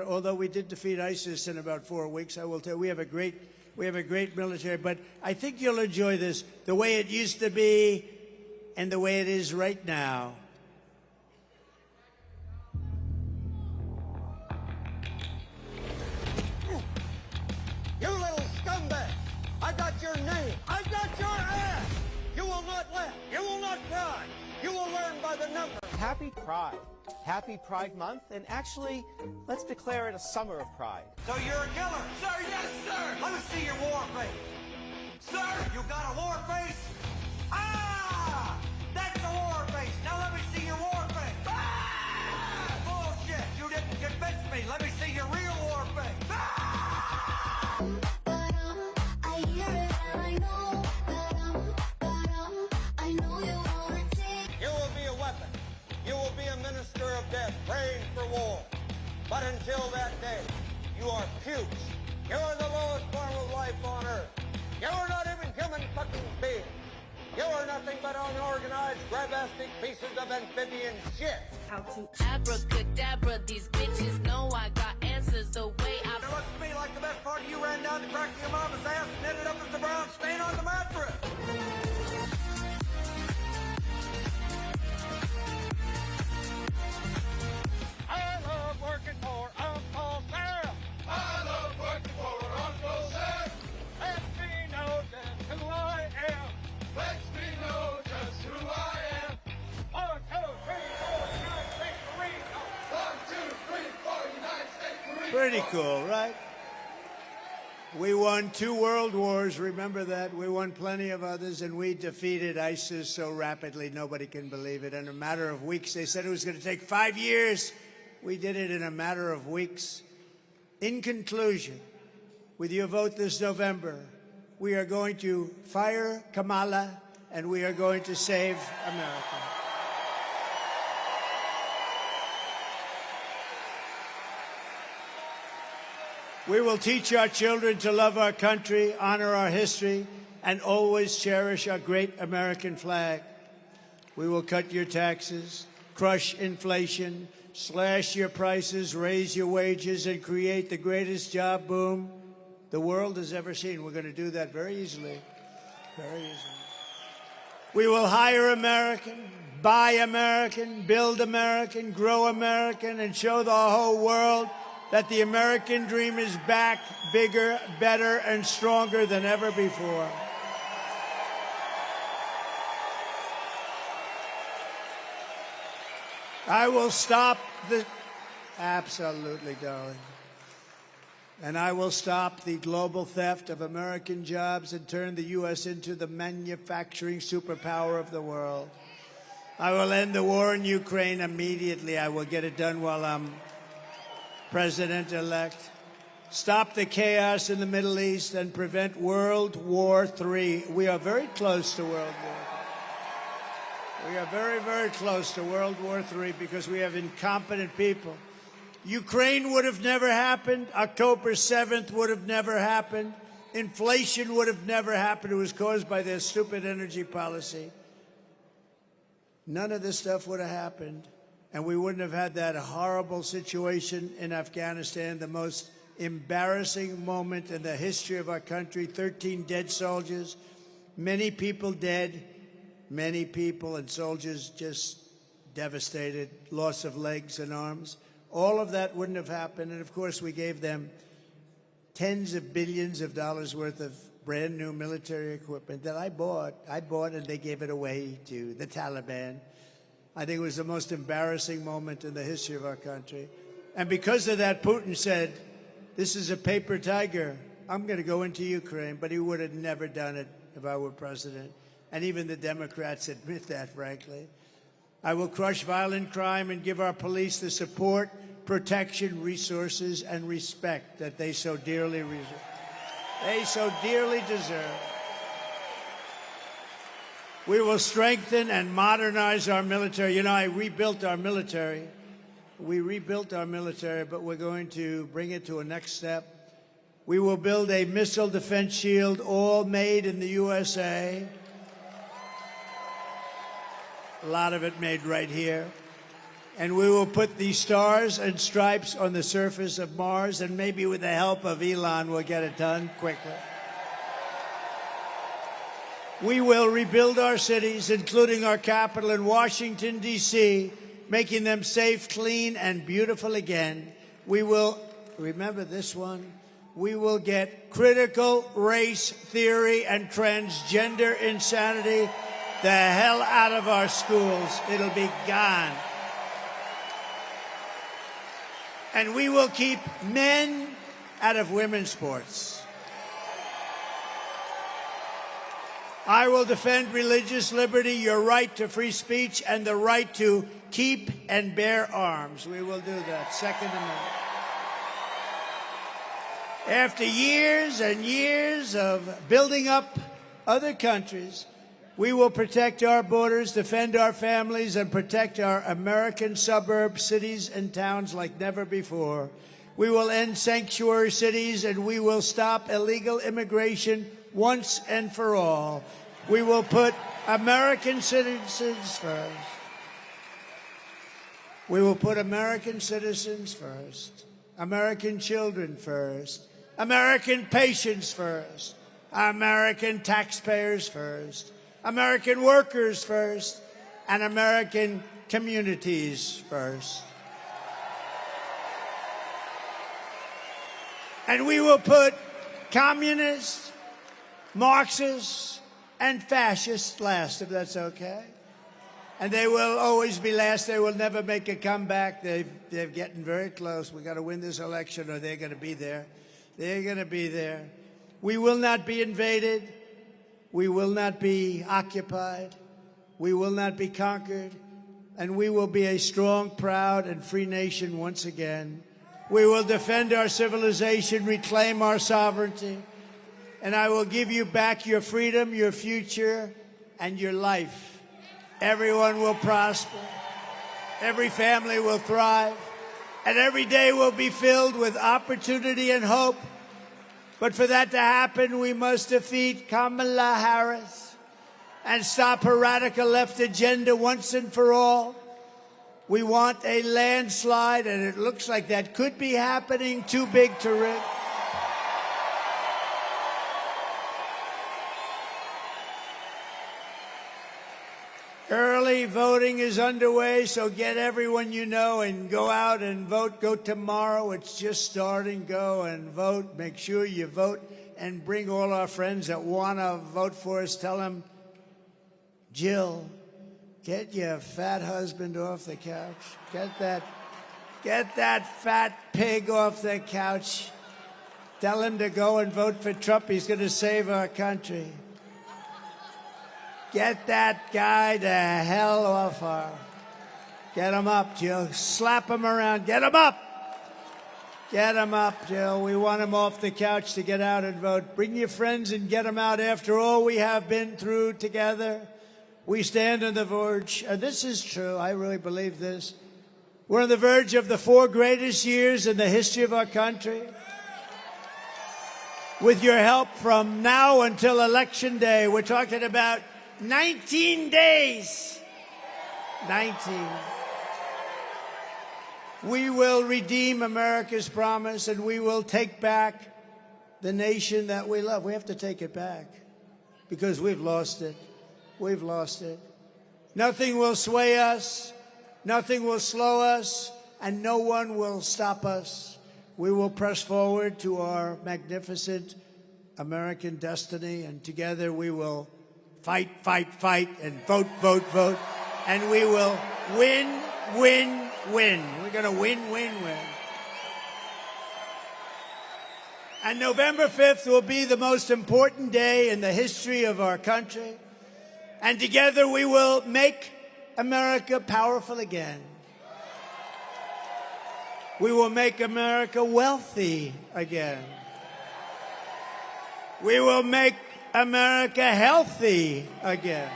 although we did defeat ISIS in about 4 weeks, I will tell you, we have a great military. But I think you'll enjoy this, the way it used to be and the way it is right now. not laugh. You will not cry. You will learn by the numbers. Happy Pride. Happy Pride Month, and actually, let's declare it a summer of pride. So you're a killer? Sir, yes, sir. Let me see your war face. Sir, you got a war face? Ah! That's a war face. Now let me see your war face. Ah! Bullshit. You didn't convince me. Let me see your real war face. Ah! I hear it and I know I know you wanna take. You will be a weapon. You will be a minister of death, praying for war. But until that day, you are puke. You are the lowest form of life on earth. You are not even human fucking beings. You are nothing but unorganized, grabastic pieces of amphibian shit. How to Abracadabra, these bitches know I got answers the way I... It looks to me like the best part of you ran down the crack of your mama's ass and ended up as the brown stain on the mattress. I love working for Uncle Sam. I love working for Uncle Sam. Lets me know just who I am. Lets me know just who I am. 1, 2, 3, 4, United States Marine. 1, 2, 3, 4, United States Marine. Pretty cool, right? We won 2 world wars, remember that? We won plenty of others, and we defeated ISIS so rapidly nobody can believe it. In a matter of weeks, they said it was going to take 5 years. We did it in a matter of weeks. In conclusion, with your vote this November, we are going to fire Kamala, and we are going to save America. We will teach our children to love our country, honor our history, and always cherish our great American flag. We will cut your taxes, crush inflation, slash your prices, raise your wages, and create the greatest job boom the world has ever seen. We're going to do that very easily. Very easily. We will hire American, buy American, build American, grow American, and show the whole world that the American dream is back, bigger, better, and stronger than ever before. I will stop the... Absolutely, darling. And I will stop the global theft of American jobs and turn the U.S. into the manufacturing superpower of the world. I will end the war in Ukraine immediately. I will get it done while I'm President-elect. Stop the chaos in the Middle East and prevent World War III. We are very close to World War III. We are very, very close to World War III because we have incompetent people. Ukraine would have never happened. October 7th would have never happened. Inflation would have never happened. It was caused by their stupid energy policy. None of this stuff would have happened. And we wouldn't have had that horrible situation in Afghanistan, the most embarrassing moment in the history of our country. 13 dead soldiers, many people dead, many people and soldiers just devastated, loss of legs and arms. All of that wouldn't have happened. And, of course, we gave them tens of billions of dollars worth of brand new military equipment that I bought, and they gave it away to the Taliban. I think it was the most embarrassing moment in the history of our country. And because of that, Putin said, this is a paper tiger. I'm going to go into Ukraine. But he would have never done it if I were president. And even the Democrats admit that, frankly. I will crush violent crime and give our police the support, protection, resources, and respect that they so dearly deserve. We will strengthen and modernize our military. You know, I rebuilt our military. We rebuilt our military, but we're going to bring it to a next step. We will build a missile defense shield, all made in the USA. A lot of it made right here. And we will put the stars and stripes on the surface of Mars, and maybe with the help of Elon, we'll get it done quickly. We will rebuild our cities, including our capital in Washington, D.C., making them safe, clean, and beautiful again. We will, remember this one, we will get critical race theory and transgender insanity the hell out of our schools. It'll be gone. And we will keep men out of women's sports. I will defend religious liberty, your right to free speech, and the right to keep and bear arms. We will do that. Second Amendment. After years and years of building up other countries, we will protect our borders, defend our families, and protect our American suburbs, cities, and towns like never before. We will end sanctuary cities, and we will stop illegal immigration once and for all. We will put American citizens first. We will put American citizens first, American children first, American patients first, American taxpayers first, American workers first, and American communities first. And we will put communists, Marxists, and fascists last, if that's okay. And they will always be last. They will never make a comeback. They're getting very close. We've got to win this election or they're going to be there. They're going to be there. We will not be invaded. We will not be occupied. We will not be conquered. And we will be a strong, proud, and free nation once again. We will defend our civilization, reclaim our sovereignty, and I will give you back your freedom, your future, and your life. Everyone will prosper. Every family will thrive. And every day will be filled with opportunity and hope. But for that to happen, we must defeat Kamala Harris and stop her radical left agenda once and for all. We want a landslide, and it looks like that could be happening. Too big to risk. Early voting is underway, so get everyone you know and go out and vote. Go tomorrow. It's just starting. Go and vote. Make sure you vote and bring all our friends that want to vote for us. Tell them, Jill, get your fat husband off the couch. Get that fat pig off the couch. Tell him to go and vote for Trump. He's going to save our country. Get that guy the hell off her. Get him up, Jill. Slap him around. Get him up. Get him up, Jill. We want him off the couch to get out and vote. Bring your friends and get him out. After all we have been through together, we stand on the verge. And this is true. I really believe this. We're on the verge of the 4 greatest years in the history of our country. With your help from now until Election Day, we're talking about 19 days. 19. We will redeem America's promise, and we will take back the nation that we love. We have to take it back because we've lost it. We've lost it. Nothing will sway us. Nothing will slow us, and no one will stop us. We will press forward to our magnificent American destiny, and together we will fight, fight, fight, and vote, vote, vote. And we will win, win, win. We're going to win, win, win. And November 5th will be the most important day in the history of our country. And together we will make America powerful again. We will make America wealthy again. We will make America healthy again.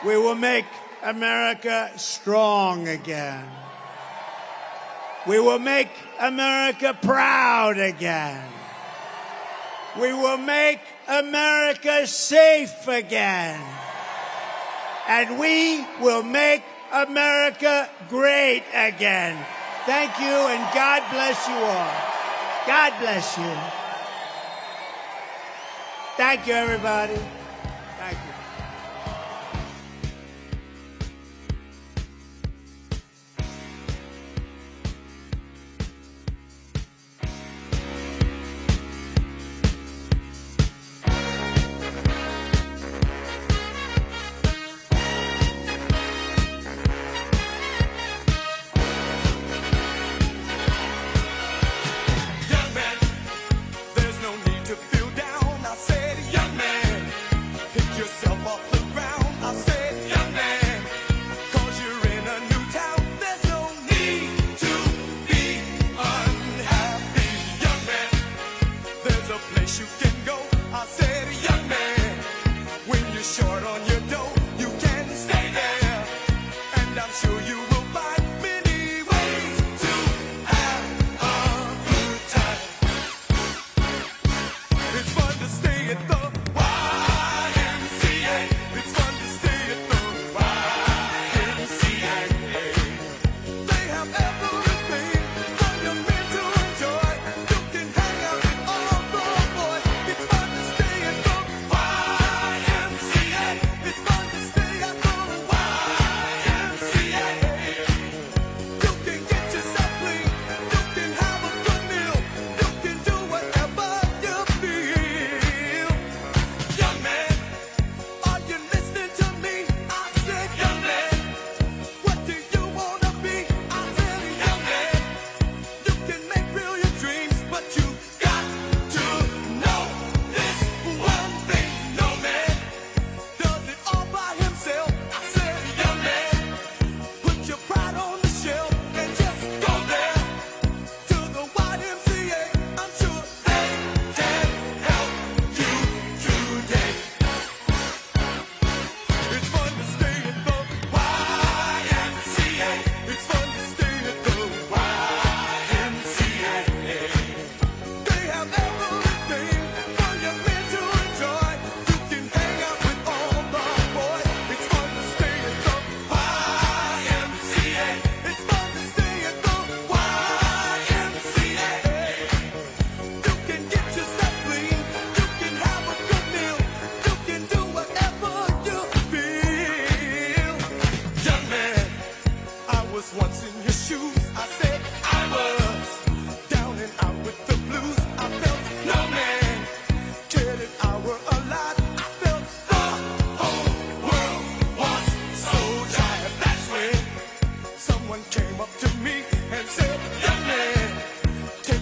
We will make America strong again. We will make America proud again. We will make America safe again. And we will make America great again. Thank you, and God bless you all. God bless you. Thank you, everybody. Thank you.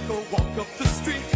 go walk up the street.